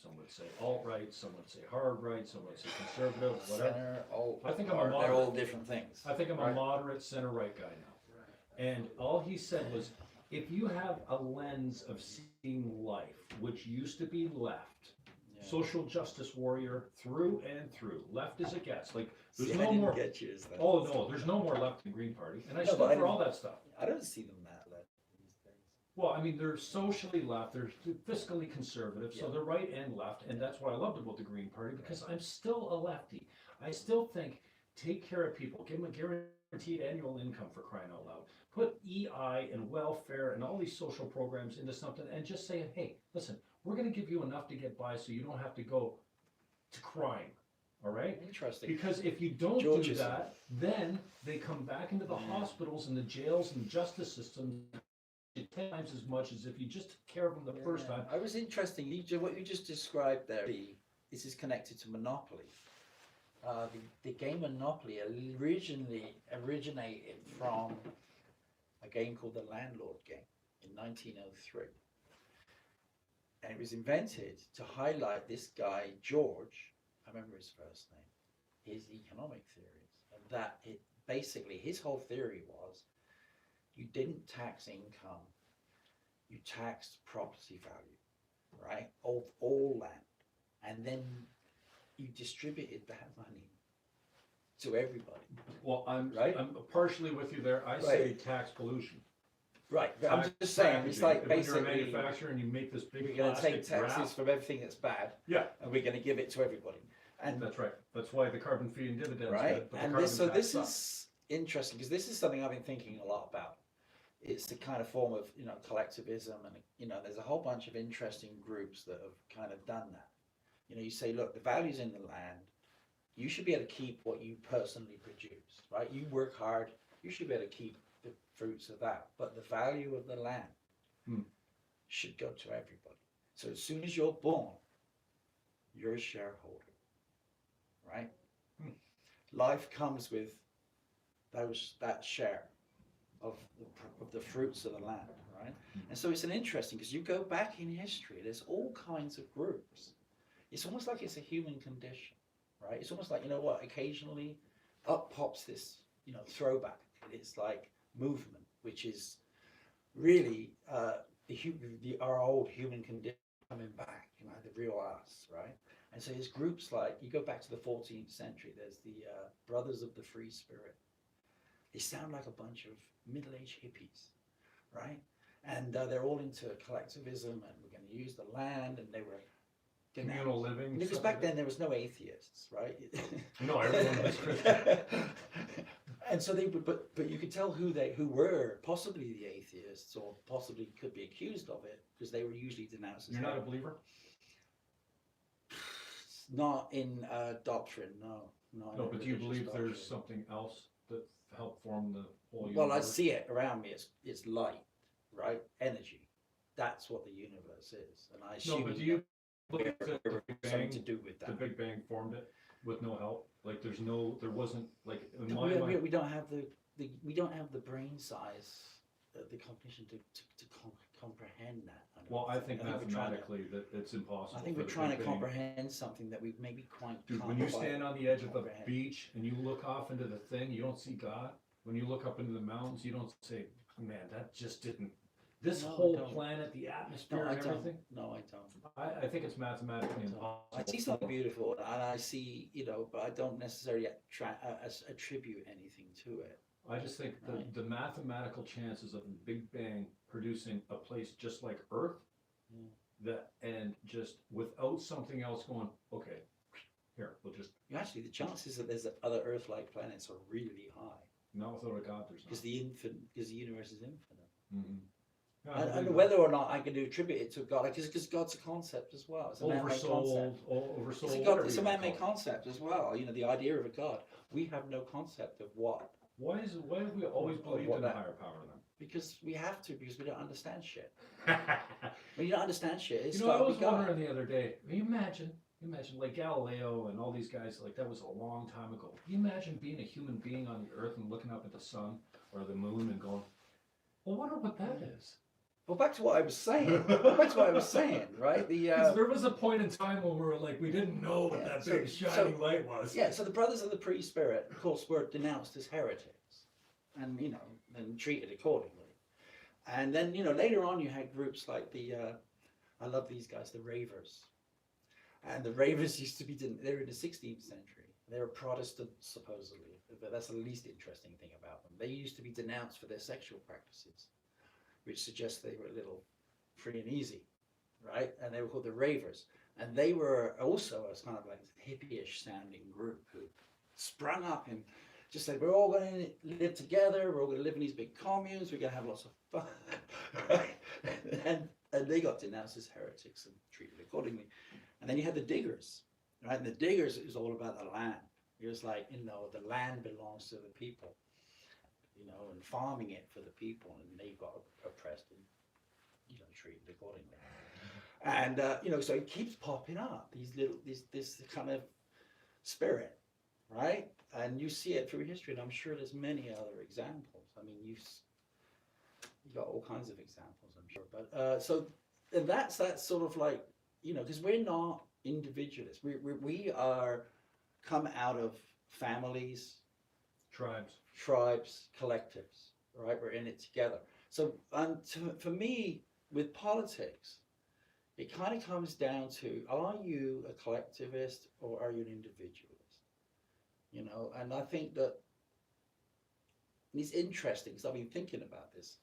Some would say alt right, some would say hard right, some would say conservative, whatever. Center, alt, I think I'm a moderate. They're all different things. I think I'm a moderate center right guy now. And all he said was, if you have a lens of seeing life, which used to be left, social justice warrior through and through, left as it gets. Like there's no more. Get you, oh no, there's no more left in Green Party, and I stood for all that stuff. I don't see them that left these days. Well, I mean, they're socially left, they're fiscally conservative, so they're right and left, and that's what I loved about the Green Party, because I'm still a lefty. I still think take care of people, give them a guaranteed annual income, for crying out loud. Put EI and welfare and all these social programs into something, and just say, hey, listen, we're going to give you enough to get by so you don't have to go to crime. All right? Interesting. Because if you don't do that, then they come back into the hospitals and the jails and justice systems 10 times as much as if you just took care of them the first time. I was interesting. What you just described there, this is connected to Monopoly. The game Monopoly originally originated from a game called the Landlord game in 1903. And it was invented to highlight this guy, George, I remember his first name, his economic theories. And that basically, his whole theory was you didn't tax income, you taxed property value, right? Of all land. And then you distributed that money to everybody. Well, I'm partially with you there. I say tax pollution. Right, I'm just saying, it's like basically, when you're a manufacturer and you make this big we're going to take taxes wrap from everything that's bad, and we're going to give it to everybody. And that's right. That's why the carbon fee and dividends. Right, and this is interesting, because this is something I've been thinking a lot about. It's the kind of form of collectivism, and there's a whole bunch of interesting groups that have kind of done that. You say, look, the value's in the land. You should be able to keep what you personally produce, right? You work hard. You should be able to keep the fruits of that. But the value of the land should go to everybody. So as soon as you're born, you're a shareholder, right? Life comes with that share of the fruits of the land, right? And so it's interesting, because you go back in history, there's all kinds of groups. It's almost like it's a human condition, right? It's almost like, occasionally up pops this, throwback. It's like movement, which is really our old human condition coming back, the real us, right? And so there's groups like, you go back to the 14th century, there's the Brothers of the Free Spirit. they sound like a bunch of middle-aged hippies, right? And they're all into collectivism, and we're going to use the land, and they were communal living. Because back then there was no atheists, right? No, everyone was Christian. And so they would, but you could tell who were possibly the atheists, or possibly could be accused of it, because they were usually denounced as. You're not a believer? Not in doctrine, no. No, but do you believe there's something else that helped form the whole universe? Well, I see it around me. It's light, right? Energy. That's what the universe is, and I assume. No, but do you believe that the something to do with that? The Big Bang formed it with no help? Like there wasn't like in my mind. We don't have the brain size, the cognition to comprehend that. I think mathematically that it's impossible. I think we're trying to comprehend something that we maybe quite. Dude, when you stand on the edge of the beach and you look off into the thing, you don't see God. When you look up into the mountains, you don't say, "Man, that just didn't." This whole planet, the atmosphere, and everything. No, I don't. I think it's mathematically impossible. I see something beautiful, and I see, but I don't necessarily attribute anything to it. I just think the mathematical chances of the Big Bang producing a place just like Earth, and just without something else going, okay, here, we'll just. Actually, the chances that there's other Earth-like planets are really high. Not without a God, there's not. Because the universe is infinite. Mm-hmm. And whether or not I can attribute it to God, because God's a concept as well. It's a man-made concept. Oversoul. It's a man-made concept as well. The idea of a God. We have no concept of what. Why have we always believed in a higher power then? Because we have to, because we don't understand shit. When you don't understand shit, it's I was wondering the other day, you imagine like Galileo and all these guys, like that was a long time ago. Can you imagine being a human being on the earth and looking up at the sun or the moon and going, well, I wonder what that is? Well, back to what I was saying. Right? There was a point in time when we didn't know what that big shining light was. Yeah, so the brothers of the pre-spirit, of course, were denounced as heretics, and and treated accordingly. And then later on, you had groups like I love these guys, the Ravers, and the Ravers used to be they were in the 16th century. They were Protestants supposedly, but that's the least interesting thing about them. They used to be denounced for their sexual practices, which suggests they were a little free and easy, right? And they were called the Ravers. And they were also a kind of like hippie-ish sounding group who sprung up and just said, we're all going to live together, we're all going to live in these big communes, we're going to have lots of fun, right? And they got denounced as heretics and treated accordingly. And then you had the Diggers, right? And the Diggers is all about the land. It was like, the land belongs to the people. And farming it for the people, and they got oppressed and, treated accordingly. And, so it keeps popping up, this kind of spirit, right? And you see it through history, and I'm sure there's many other examples. I mean, you got all kinds of examples, I'm sure. But, so that's sort of like, because we're not individualists. We are come out of families, tribes, collectives, right? We're in it together. So for me, with politics, it kind of comes down to, are you a collectivist or are you an individualist? And I think that it's interesting because I've been thinking about this.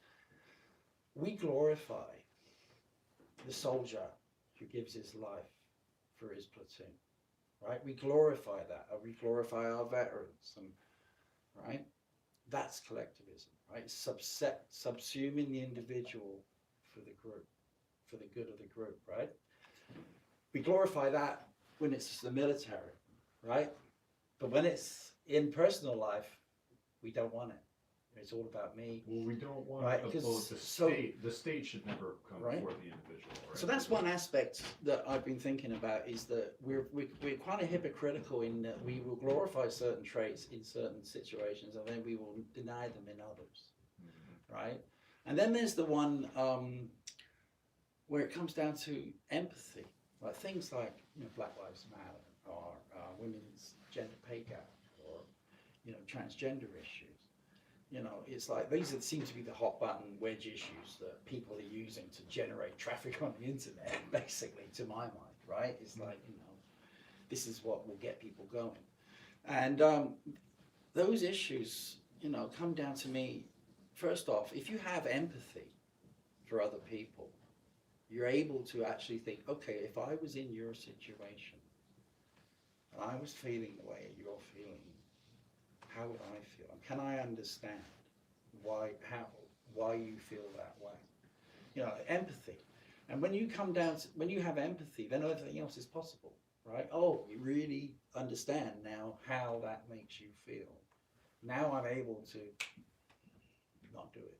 We glorify the soldier who gives his life for his platoon, right? We glorify that, or we glorify our veterans, and right? That's collectivism, right? Subsuming the individual for the group, for the good of the group, right? We glorify that when it's the military, right? But when it's in personal life, we don't want it. It's all about me. Well, we don't want right? the state. The state should never come before the individual. Right? So that's one aspect that I've been thinking about, is that we're kind of hypocritical in that we will glorify certain traits in certain situations, and then we will deny them in others, right? And then there's the one where it comes down to empathy, like things like Black Lives Matter, or women's gender pay gap, or transgender issues. It's like these seem to be the hot button wedge issues that people are using to generate traffic on the internet, basically, to my mind, right? It's like, this is what will get people going. And those issues come down to me. First off, if you have empathy for other people, you're able to actually think, okay, if I was in your situation and I was feeling the way you're feeling, how would I feel? And can I understand why you feel that way? Empathy. And when you when you have empathy, then everything else is possible, right? Oh, you really understand now how that makes you feel. Now I'm able to not do it,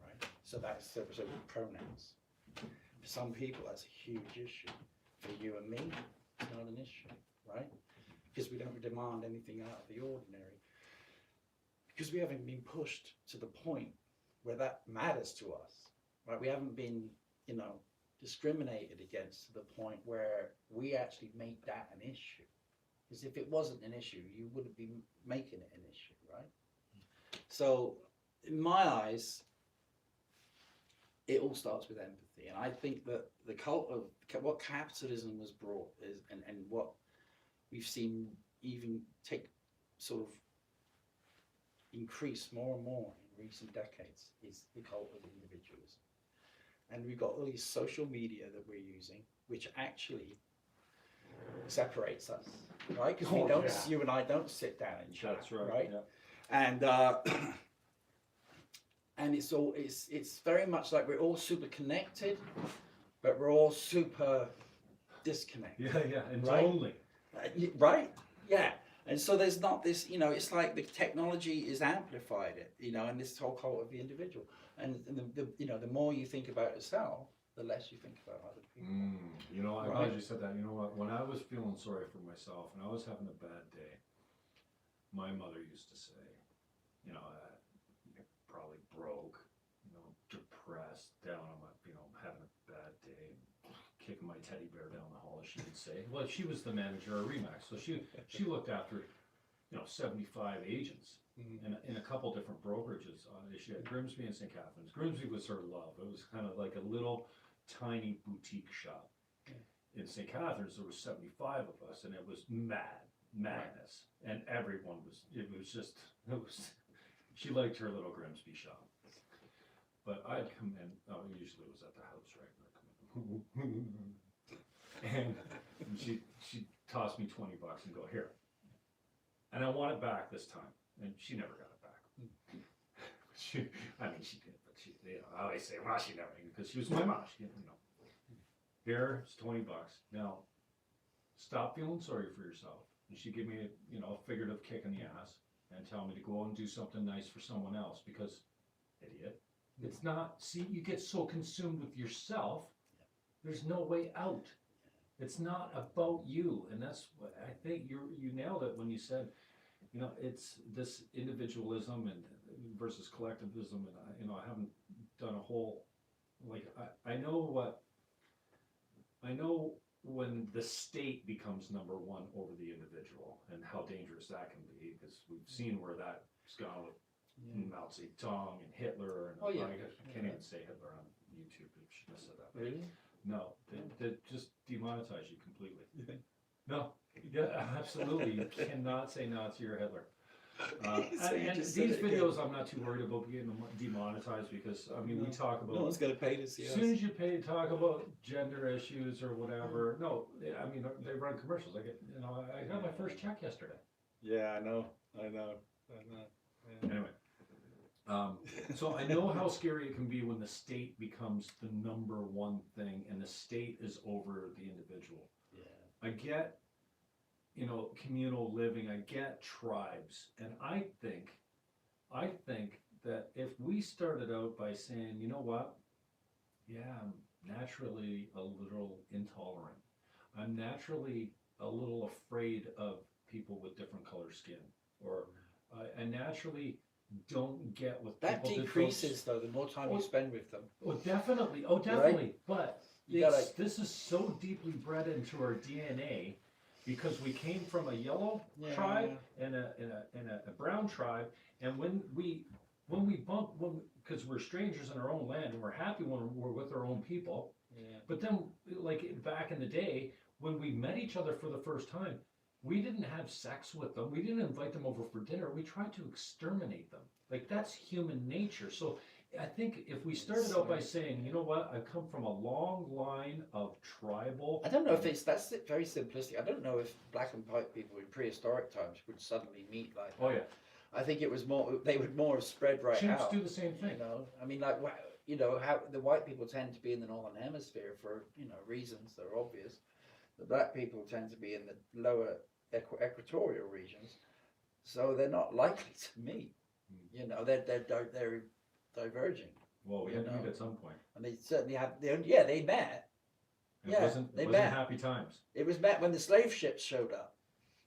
right? So so pronouns. For some people, that's a huge issue. For you and me, it's not an issue, right? Because we don't demand anything out of the ordinary. Because we haven't been pushed to the point where that matters to us, right? We haven't been, discriminated against to the point where we actually make that an issue. Because if it wasn't an issue, you wouldn't be making it an issue, right? So, in my eyes, it all starts with empathy. And I think that the cult of what capitalism has brought is, and what we've seen even take sort of increase more and more in recent decades, is the cult of individualism. And we've got all these social media that we're using, which actually separates us, right? Because you and I don't sit down and chat, that's right? Right? Yeah. And it's very much like we're all super connected, but we're all super disconnected. Yeah, and right? lonely. Right? Yeah. And so there's not this, it's like the technology is amplified it, and this whole cult of the individual. And the more you think about yourself, the less you think about other people. I'm glad you said that. You know what? When I was feeling sorry for myself and I was having a bad day, my mother used to say, you're probably broke, depressed, down on my, having a bad day, kicking my teddy bear down the hall, as she would say. Well, she was the manager of Remax, so she looked after, 75 agents in a couple different brokerages. She had Grimsby and St. Catharines. Grimsby was her love. It was kind of like a little tiny boutique shop. In St. Catharines, there was 75 of us, and it was madness, and everyone was. She liked her little Grimsby shop. But I'd come in. Usually it was at the house, right? And she tossed me $20 and go, here. And I want it back this time. And she never got it back. She did, but I always say, well, she never, because she was my mom. Here, it's $20. Now, stop feeling sorry for yourself. And she gave me a figurative kick in the ass and tell me to go out and do something nice for someone else, because, idiot, it's not, see, you get so consumed with yourself, there's no way out. It's not about you, and that's what I think you nailed it when you said, it's this individualism and versus collectivism, and I haven't done a whole, I know when the state becomes number one over the individual and how dangerous that can be, because we've seen where that's gone with Mao Zedong and Hitler, and I can't even say Hitler on YouTube. I shouldn't have said that. Really? No, they just demonetize you completely. You think? No, yeah, absolutely. You cannot say Nazi or Hitler. And these videos, I'm not too worried about getting demonetized, because we talk about. No one's going to pay to see us. As soon as you talk about gender issues or whatever. No, they run commercials. I got my first check yesterday. Yeah, I know. Yeah. Anyway. So I know how scary it can be when the state becomes the number one thing and the state is over the individual. Yeah. I get, communal living, I get tribes, and I think that if we started out by saying, you know what, I'm naturally a little intolerant. I'm naturally a little afraid of people with different color skin, or I naturally don't get with that people decreases though the more time you spend with them. Definitely. Right? But this is so deeply bred into our DNA, because we came from a yellow tribe and a brown tribe, and when we bump, because we're strangers in our own land and we're happy when we're with our own people. Yeah. But then, like back in the day, when we met each other for the first time, We didn't have sex with them. We didn't invite them over for dinner. We tried to exterminate them. Like, that's human nature. So I think if we started out by saying, you know what, I come from a long line of tribal. I don't know if that's very simplistic. I don't know if black and white people in prehistoric times would suddenly meet like that. Oh yeah. I think it was more, they would more have spread right Chimps out. do the same thing. You know, I mean, like, you know, how the white people tend to be in the northern hemisphere for, you know, reasons that are obvious. The black people tend to be in the lower equatorial regions, so they're not likely to meet. You know, they're diverging. Well, we had to meet at some point. And they certainly had. They met. It wasn't happy times. It was met when the slave ships showed up,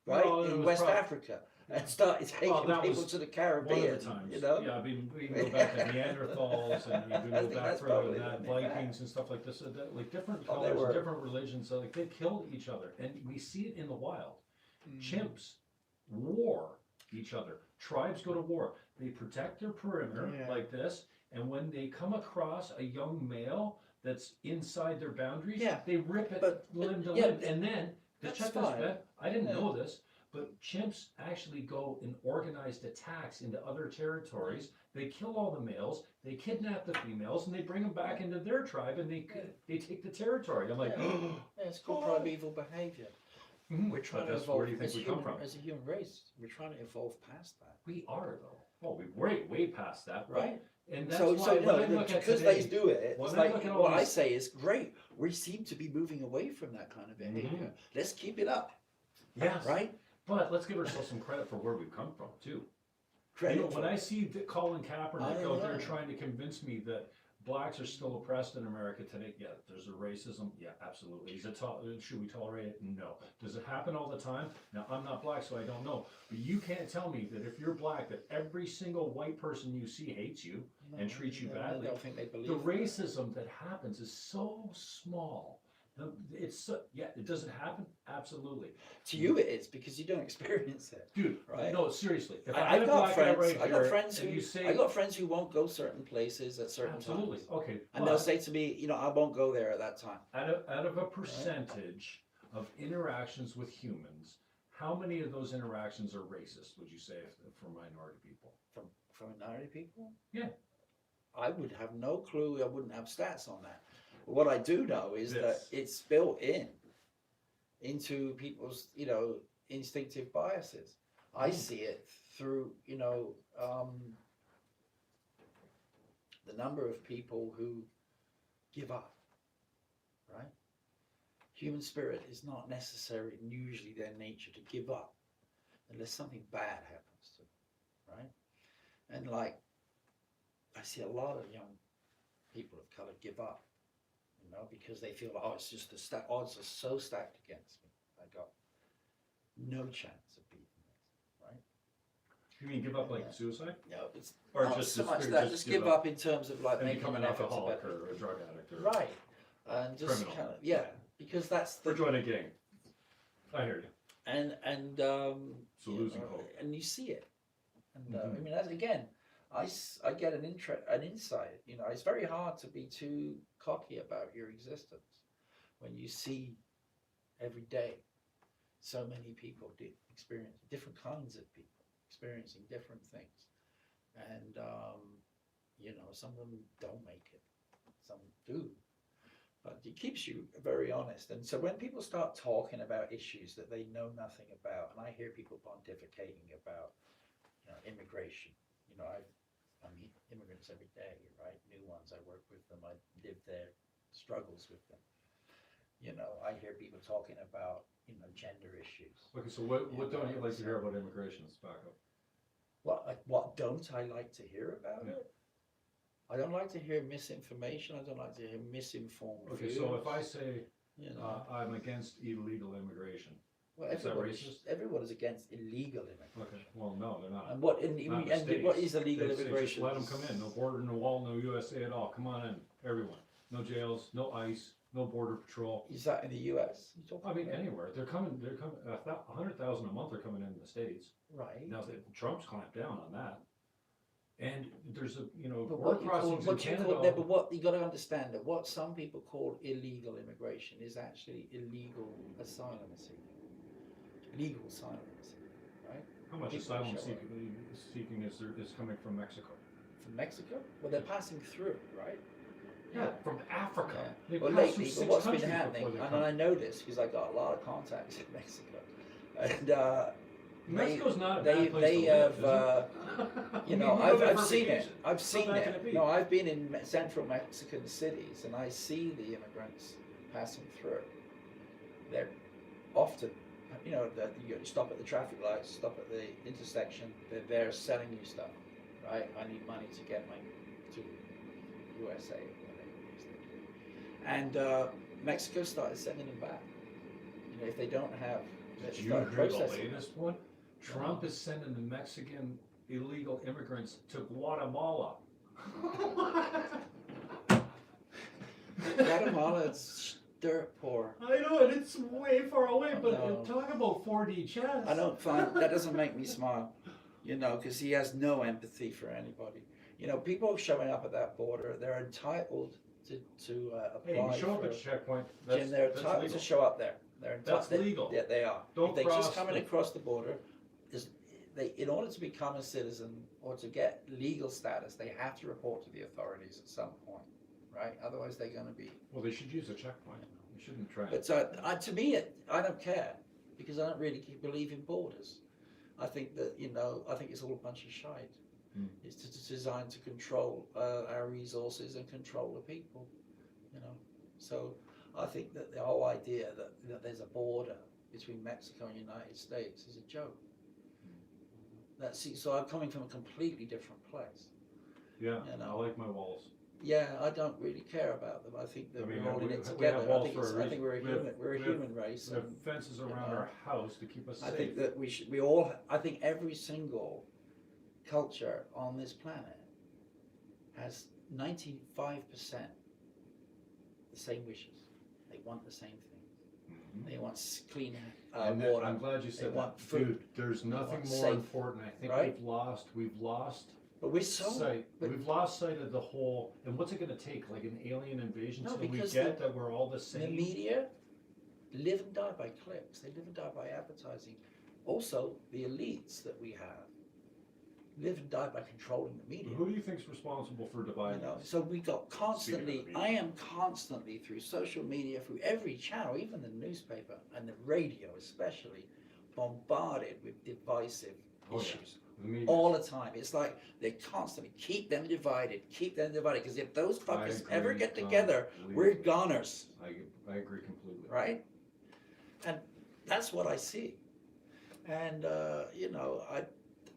right, in West Africa, and started taking people to the Caribbean. One of the times. You know? Yeah, I mean, we can go back to Neanderthals, and you can go back further than that, Vikings and stuff like this. Like different colors, different religions. So like they killed each other, and we see it in the wild. Chimps war each other. Tribes go to war. They protect their perimeter like this, and when they come across a young male that's inside their boundaries, they rip it limb to limb. And then, check this, Ben, I didn't know this, but chimps actually go in organized attacks into other territories. They kill all the males, they kidnap the females, and they bring them back into their tribe, and they take the territory. I'm like, it's called primeval behavior. We're trying to evolve. Where do you think we come from? As a human race, we're trying to evolve past that. We are, though. Well, we're way past that, right? And that's why when I look at because today, they do it, it's like what I say is great. We seem to be moving away from that kind of behavior. Let's keep it up. Yes. Right? But let's give ourselves some credit for where we've come from, too. You know, when I see Colin Kaepernick out there trying to convince me that blacks are still oppressed in America today, yeah, there's a racism, yeah, absolutely. Should we tolerate it? No. Does it happen all the time? Now, I'm not black, so I don't know. But you can't tell me that if you're black, that every single white person you see hates you and treats you badly. I don't think they believe the racism that happens is so small. It doesn't happen. Absolutely. To you, it is because you don't experience it, dude. Right? No, seriously. If I got friends who won't go certain places at certain times. Okay. And they'll say to me, you know, I won't go there at that time. Out of a percentage of interactions with humans, how many of those interactions are racist? Would you say for minority people? For minority people? Yeah. I would have no clue. I wouldn't have stats on that. What I do know is that it's built into people's, you know, instinctive biases. I see it through, you know, the number of people who give up, right? Human spirit is not necessarily usually their nature to give up unless something bad happens to them, right? And like, I see a lot of young people of color give up. You know, because they feel, it's just the odds are so stacked against me. I got no chance of beating this, right? You mean give up like suicide? No, it's or not just so much that. Just give up in terms of like making become an an effort alcoholic or a drug addict, or right, and just kind of because that's or join a gang. I hear you. And so losing hope, and you see it, and I mean, as again. I get an insight. You know, it's very hard to be too cocky about your existence when you see every day so many people experience different kinds of people experiencing different things, and you know, some of them don't make it, some do, but it keeps you very honest. And so when people start talking about issues that they know nothing about, and I hear people pontificating about, you know, immigration. You know, I meet immigrants every day, right? New ones, I work with them, I live their struggles with them. You know, I hear people talking about, you know, gender issues. Okay, so what don't you like to hear about immigration? Let's back up. What don't I like to hear about it? I don't like to hear misinformation. I don't like to hear misinformed views. So if I say, you know, I'm against illegal immigration, well, everyone is against illegal immigration. Okay, well, no, they're not. And what is illegal immigration? Just let them come in. No border, no wall, no USA at all. Come on in, everyone. No jails, no ICE, no border patrol. Is that in the US? I mean, anywhere. They're coming. 100,000 a month are coming in the States. Right. Now Trump's clamped down on that. And there's a, you know, border crossings in Canada. But what you got to understand that what some people call illegal immigration is actually illegal asylum seeking. legal silence, right? How much People asylum show up. seeking is coming from Mexico? From Mexico? Well, they're passing through, right? Yeah, from Africa. Yeah. They Well, pass through lately, 6 what's been countries happening, before they and come. I know this because I got a lot of contacts in Mexico, and Mexico's not a they bad place they to live, have, is you it? know, We go there I've for seen it. vacation. I've How seen bad can it. it be? No, I've been in central Mexican cities, and I see the immigrants passing through. They're often, you know, that you stop at the traffic lights, stop at the intersection. They're there selling you stuff, right? I need money to get my to USA, whatever it is they do. And Mexico started sending them back. You know, if they don't have, Did they you started hear the processing them. latest one? Trump is sending the Mexican illegal immigrants to Guatemala. Guatemala's dirt poor. I know, and it's way far away, but No. talk about 4D chess. I don't find that doesn't make me smile, you know, because he has no empathy for anybody. You know, people showing up at that border, they're entitled to Hey, apply you show up for. at checkpoint, Jim, they're that's entitled legal. to show up there. They're entitled. That's legal. Yeah, they are. Don't if they cross just coming the- across the border, in order to become a citizen or to get legal status, they have to report to the authorities at some point, right? Otherwise, they're going to be. Well, they should use a checkpoint. They shouldn't try. But to me, I don't care because I don't really believe in borders. I think that, you know, I think it's all a bunch of shite. It's designed to control our resources and control the people, you know. So I think that the whole idea that there's a border between Mexico and the United States is a joke. So I'm coming from a completely different place. Yeah, you know. I like my walls. Yeah, I don't really care about them. I think that I mean, we're all in we- it we have together. walls I for a think reason. we're a We have- human. We're a we have- human race. We have and, fences you around know, our house to keep us I safe. think that we all. I think every single culture on this planet has 95% the same wishes. They want the same thing. Mhm. They want clean And water. I'm glad you They said want that. food. Dude, there's nothing want more safe, important. I think right? we've lost But we're so. sight. but- We've lost sight of the whole. And what's it going to take? Like an alien invasion No, till we because get that we're all the same. The media live and die by clicks. They live and die by advertising. Also, the elites that we have live and die by controlling the media. Who do you think's responsible for You dividing know, us? so we got constantly. Speaking of the I media. am constantly through social media, through every channel, even the newspaper and the radio, especially, bombarded with divisive Oh, yeah. issues. The media. All the time. It's like they constantly keep them divided, because if those fuckers ever agree get together, we're completely. goners, I agree completely. right? And that's what I see. And you know,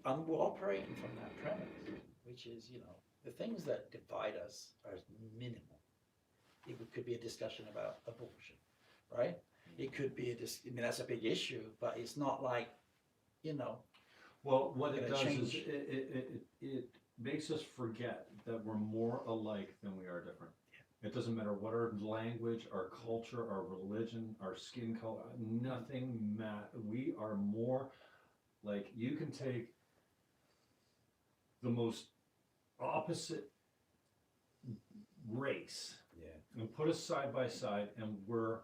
I'm operating from that premise, which is, you know, the things that divide us are minimal. It could be a discussion about abortion, right? It could be I mean, that's a big issue, but it's not like, you know. Well, what it Gonna does change. is it makes us forget that we're more alike than we are different. It doesn't matter what our language, our culture, our religion, our skin color, nothing matters. We are more like, you can take the most opposite race and put us side by side, and we're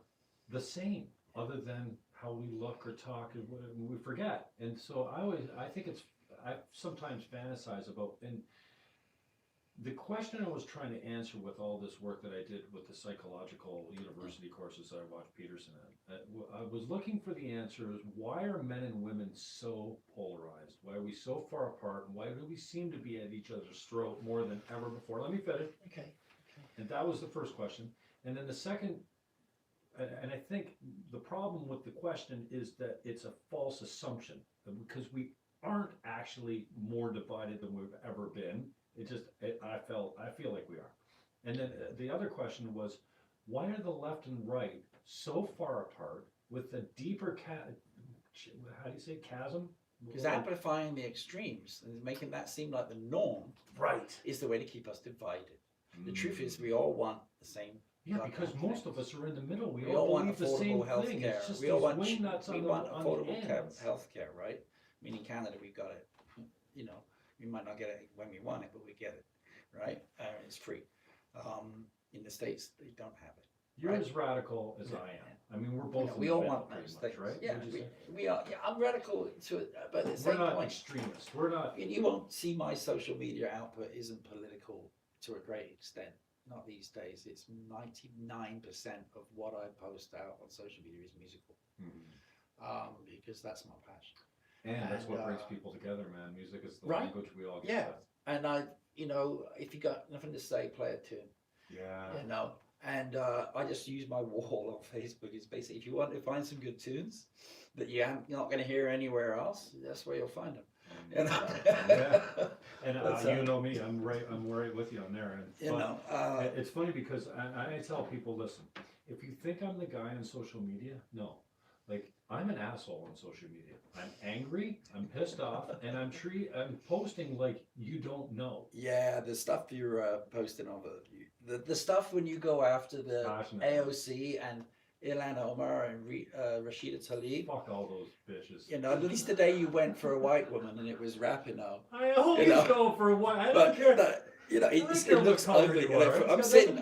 the same, other than how we look or talk, and we forget. And so I sometimes fantasize about, and the question I was trying to answer with all this work that I did with the psychological university courses I watched Peterson at, I was looking for the answers. Why are men and women so polarized? Why are we so far apart? And why do we seem to be at each other's throat more than ever before? Let me finish. Okay. And that was the first question. And then the second, and I think the problem with the question is that it's a false assumption, because we aren't actually more divided than we've ever been. I feel like we are. And then the other question was, why are the left and right so far apart with a deeper how do you say, chasm? Because amplifying the extremes and making that seem like the norm Right. is the way to keep us divided. The truth is, we all want the same. Yeah, goddamn because thing. most of us are in the middle. We We all all want believe the same affordable health thing. care. It's just We all these want wing nuts on the affordable ends. health care, right? I mean, in Canada, we've got it. You know, we might not get it when we want it, but we get it, right? It's free. In the States, they don't have it. You're Right. as radical as I am. I mean, we're both. We in the all middle want pretty those much, things, right? yeah. Would you say? We are. Yeah, I'm radical to it, but at the We're same not point, extremists. We're not. you won't see my social media output isn't political to a great extent. Not these days. It's 99% of what I post out on social media is musical, because that's my passion. And that's what brings people together, man. Music is the right? language we all get. Yeah, with. and if you got nothing to say, play a tune. Yeah. And I just use my wall on Facebook. It's basically, if you want to find some good tunes that you're not going to hear anywhere else, that's where you'll find them. Yeah. And you know me, I'm right with you on there. And it's funny because I tell people, listen, if you think I'm the guy on social media, no. Like, I'm an asshole on social media. I'm angry, I'm pissed off, and I'm posting like you don't know. Yeah, the stuff you're posting on the stuff when you go after the AOC and Ilhan Omar and Rashida Tlaib. Fuck all those bitches. At least today you went for a white woman and it was Rapinoe. I always go for a white. I don't care. It looks ugly. I'm sitting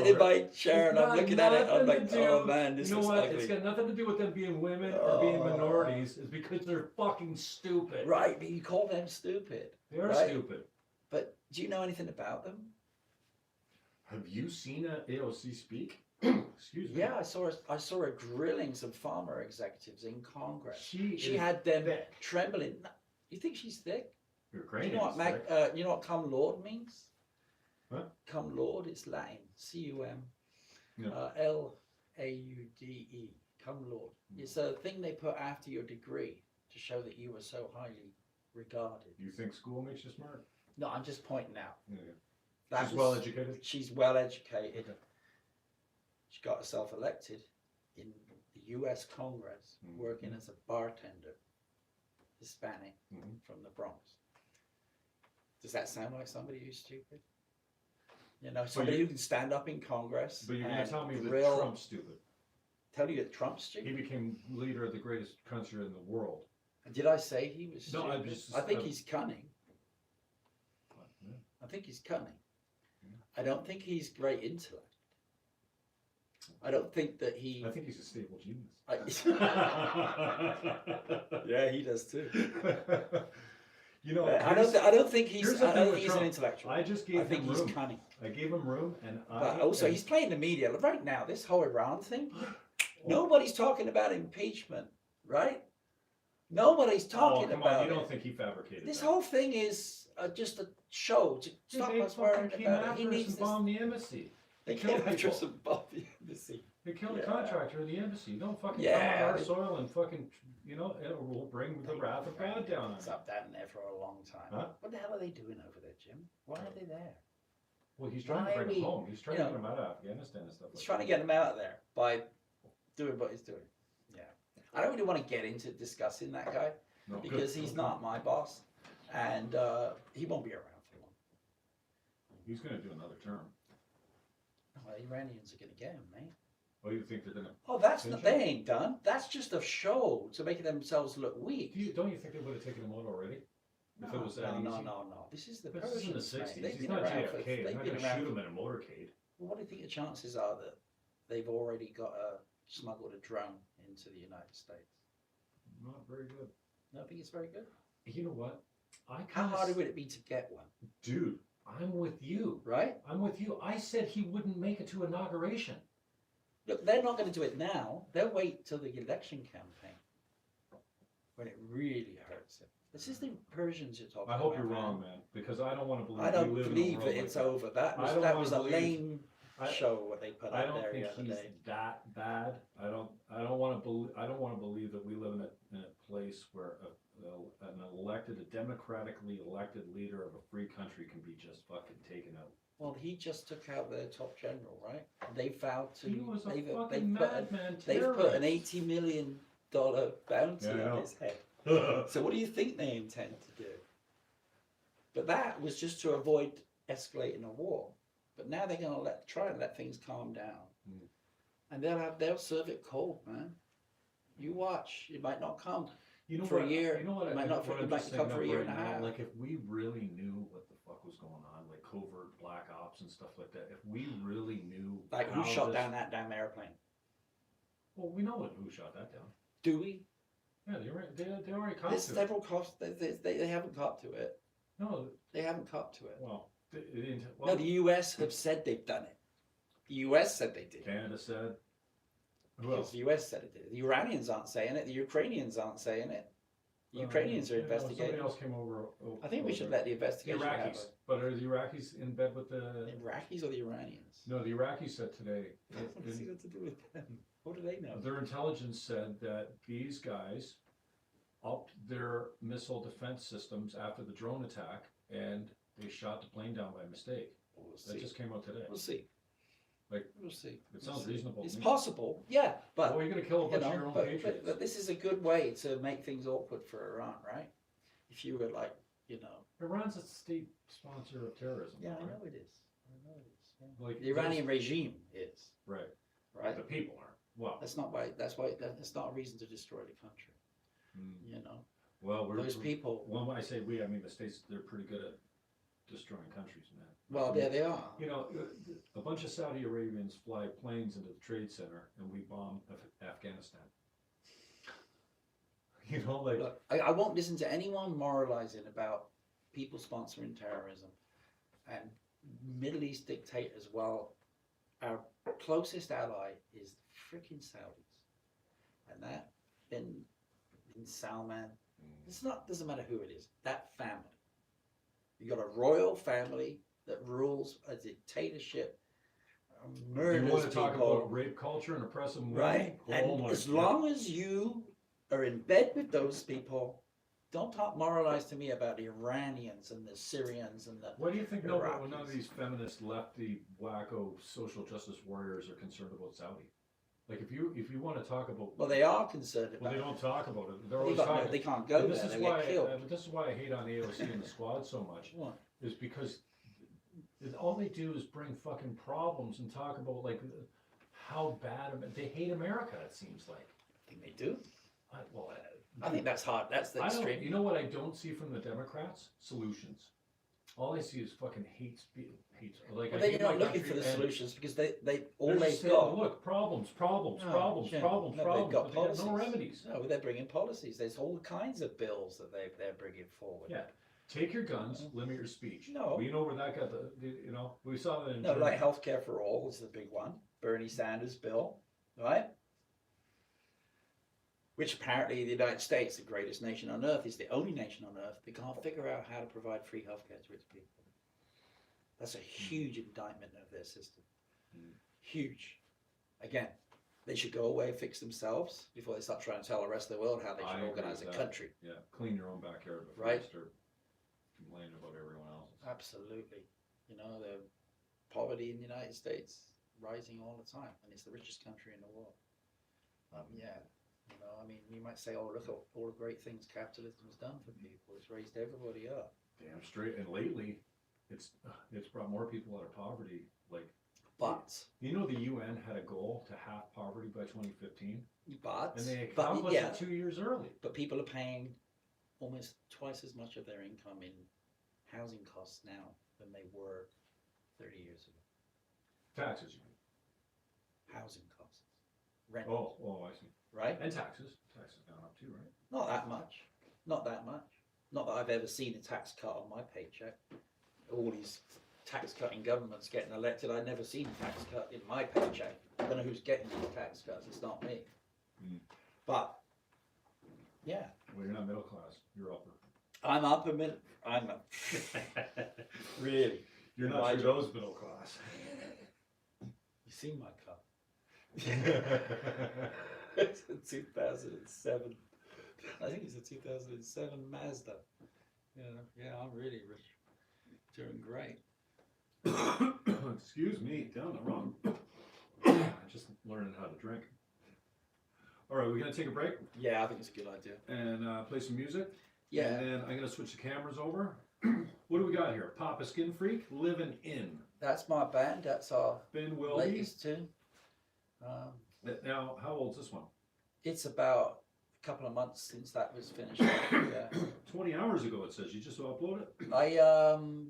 in my chair and I'm looking at it. I'm like, oh man, this looks ugly. It's got nothing to do with them being women or being minorities. It's because they're fucking stupid. Right, but you call them stupid. They are stupid. But do you know anything about them? Have you seen AOC speak? Excuse me. Yeah, I saw her grilling some farmer executives in Congress. She had them trembling. You think she's thick? Ukrainian. You know what "come Lord" means? Huh? Come Lord, it's Latin. C-U-M L-A-U-D-E. Come Lord. It's a thing they put after your degree to show that you were so highly regarded. You think school makes you smart? No, I'm just pointing out. Yeah. She's well educated. She's well educated. Okay. She got herself elected in the U.S. Congress, working as a bartender, Hispanic from the Bronx. Does that sound like somebody who's stupid? Somebody who can stand up in Congress. But you're going to tell me that Trump's stupid. Tell you that Trump's stupid? He became leader of the greatest country in the world. Did I say he was stupid? No, I think he's cunning. Yeah. I think he's cunning. I don't think he's great intellect. I don't think that he... I think he's a stable genius. Yeah, he does too. I don't think he's an intellectual. I just gave him room. He's cunning. I gave him room, and but also he's playing the media right now. This whole Iran thing, nobody's talking about impeachment, right? Nobody's talking about it. You don't think he fabricated this that? whole thing is just a show to stop us worrying about it. He needs to bomb the embassy. They came after us and bombed the embassy. They killed a contractor in the embassy. Don't fucking come on our soil and fucking, it will bring the wrath of God down on It's up down there for a long time. Huh? What the hell are they doing over there, Jim? Why are they there? Well, he's trying to bring them home. He's trying to get them out of Afghanistan and stuff like that. He's trying to get them out of there by doing what he's doing. Yeah. I don't really want to get into discussing that guy because he's not my boss and he won't be around for long. He's going to do another term. Oh, the Iranians are going to get him, mate. Oh, you think they're going to... Oh, they ain't done. That's just a show to make themselves look weak. Don't you think they would have taken him out already? If it was that easy? No. This is the Persians, in the 60s. They've He's been not around JFK. They're not going to shoot him in a motorcade. Well, what do you think the chances are that they've already got smuggled a drone into the United States? Not very good. No, I think it's very good. You know what? How hard would it be to get one? Dude, I'm with you. Right? I'm with you. I said he wouldn't make it to inauguration. Look, they're not going to do it now. They'll wait till the election campaign when it really hurts it. This is the Persians you're talking about. I hope you're wrong, man, because I don't want to believe. I don't believe that it's over. That was a lame show what they put out there the other day. I don't think he's that bad. I don't want to believe that we live in a place where a democratically elected leader of a free country can be just fucking taken out. Well, he just took out their top general, right? They vowed to. He was a fucking madman. They've put an $80 million bounty on his head. So what do you think they intend to do? But that was just to avoid escalating a war. But now they're going to try and let things calm down, and they'll serve it cold, man. You watch. It might not come for a year. You know what? It might not come for a year and a half. Like if we really knew what the fuck was going on, like covert black ops and stuff like that. If we really knew, like who shot down that damn airplane? Well, we know who shot that down. Do we? Yeah, they already copped There's to it. several cops. They haven't copped to it. No, They haven't copped to it. well, No, the US have said they've done it. The US said they did. Canada said. Who Because else? the US said it did. The Iranians aren't saying it. The Ukrainians aren't saying it. The Ukrainians are Yeah, investigating. Somebody else came over. I think we should let the The investigation happen. Iraqis. But are the Iraqis in bed with The the? Iraqis or the Iranians? No, the Iraqis said today. What does it got to do with them? What do they know? Their intelligence said that these guys upped their missile defense systems after the drone attack, and they shot the plane down by mistake. We'll That see. just came out today. We'll see. Like, We'll see. it sounds reasonable. It's to me. possible, yeah, but Well, you're gonna kill a you bunch of know, your own but patriots. this is a good way to make things awkward for Iran, right? If you were like, you know, Iran's a state sponsor of terrorism. yeah, I right? know it is. I know it is. Yeah. Like The Iranian regime is right? right. The people aren't. Well, That's not why. That's not a reason to destroy the country. mm, You know, well, those people. Well, when I say we, I mean the states. They're pretty good at destroying countries, man. Well, there they are. You know, a bunch of Saudi Arabians fly planes into the Trade Center, and we bomb Afghanistan. You know, like Look, I won't listen to anyone moralizing about people sponsoring terrorism and Middle East dictators. Well, our closest ally is the freaking Saudis, and that bin Salman. It's not. Doesn't matter who it is. That family. You got a royal family that rules a dictatorship, you murders want to talk people, about rape culture and oppressive women? right? Oh And my as God. long as you are in bed with those people, don't talk moralize to me about the Iranians and the Syrians and the. Why do you think none of Iraqis. these feminist lefty wacko social justice warriors are concerned about Saudi? Like if you want to talk about, Well, they are concerned well, about. they don't talk about it. They're They, always got, talking. no, they can't go and there. this is They why. get killed. But this is why I hate on AOC and the squad so much. What? Is because all they do is bring fucking problems and talk about like how bad they hate America. It seems like. I think they do. Well, I think that's hard. That's the I don't, extreme. you know what I don't see from the Democrats? Solutions. All I see is fucking hate. Like Well, I they're hate not my looking for country the and solutions because they all they're they've just saying, got. look, problems, No, yeah. problems, No, problems. they've got But they got no policies. remedies. No, they're bringing policies. There's all kinds of bills that they're bringing forward. Yeah. Take your guns, limit your speech. No. We know where that got you know, we saw that in No, Germany. like healthcare for all is the big one. Bernie Sanders' bill, right? Which apparently the United States, the greatest nation on earth, is the only nation on earth that can't figure out how to provide free healthcare to its people. That's a huge indictment of their system. Huge. Again, they should go away and fix themselves before they start trying to tell the rest of the world how they I should agree organize a with that. country. Yeah, clean your own backyard before Right. you start complaining about everyone else's. Absolutely. You know, the poverty in the United States rising all the time, and it's the richest country in the world. Yeah, you know, I mean, you might say, oh, look at all the great things capitalism has done for people. It's raised everybody up. Damn straight. And lately, it's brought more people out of poverty. Like, But, you know, the UN had a goal to halve poverty by 2015, but, and they accomplished yeah, it 2 years early. but people are paying almost twice as much of their income in housing costs now than they were 30 years ago. Taxes, you mean? Housing costs. Rent, Oh, I see. right? And taxes. Taxes gone up too, right? Not that much. Not that much. Not that I've ever seen a tax cut on my paycheck. All these tax cutting governments getting elected, I've never seen a tax cut in my paycheck. I don't know who's getting these tax cuts. It's not me. Mm. But yeah, Well, you're not middle class. You're upper. I'm up a minute. I'm up. Really. You're not Why through those middle class. You see my car? It's a 2007. I think it's a 2007 Mazda. Yeah, I'm really rich. Doing great. Excuse me, down the wrong. Just learning how to drink. All right, we're gonna take a break Yeah, I think it's a good idea. and play some music. Yeah. And then I'm gonna switch the cameras over. What do we got here? Papa Skin Freak, Living In. That's my band. That's our Ben Wilby. latest tune. Now, how old's this one? It's about a couple of months since that was finished. Yeah. 20 hours ago, it says. You just uploaded it? I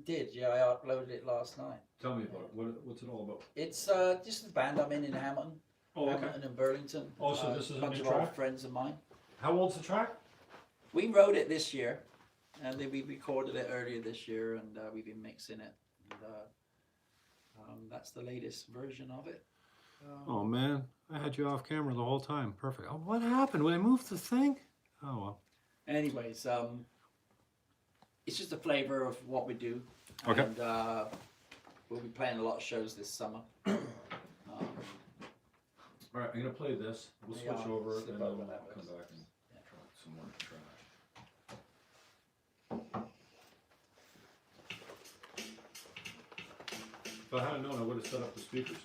did. Yeah, I uploaded it last night. Tell me about it. What's it all about? It's just the band I'm in Hamilton. Oh, okay. Hamilton and Burlington. Oh, so this is a bunch new of old track? friends of mine. How old's the track? We wrote it this year, and then we recorded it earlier this year, and we've been mixing it. And, that's the latest version of it. Oh man, I had you off camera the whole time. Perfect. Oh, what happened? When I moved the thing? Oh well. Anyways, it's just a flavor of what we do. Okay. And we'll be playing a lot of shows this summer. All right, I'm gonna play this. We'll Yeah, switch over slip and then over we'll that come way. back and try some more trash. If I hadn't known, I would have set up the speakers.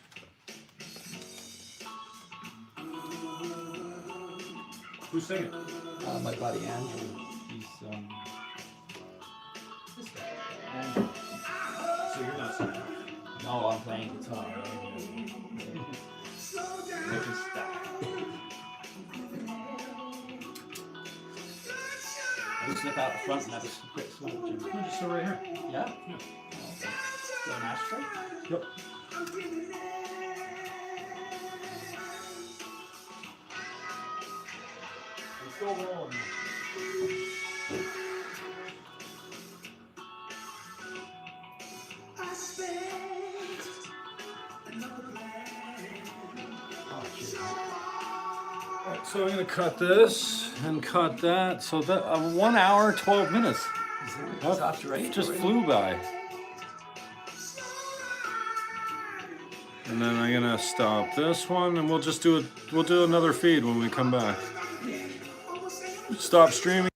Who's singing? My buddy Andrew. He's this guy. Andrew. So you're not singing. No, I'm playing guitar. With his staff. I'll slip out the front and have a quick smoke, Jim. No, just sit right here. Yeah? Yeah. Okay. Got an ashtray? Yep. I'm still rolling. Alright, so I'm gonna cut this and cut that. So that 1 hour, 12 minutes. It's after 8 Just already. flew by. And then I'm gonna stop this one, and we'll just do it. We'll do another feed when we come back. Stop streaming.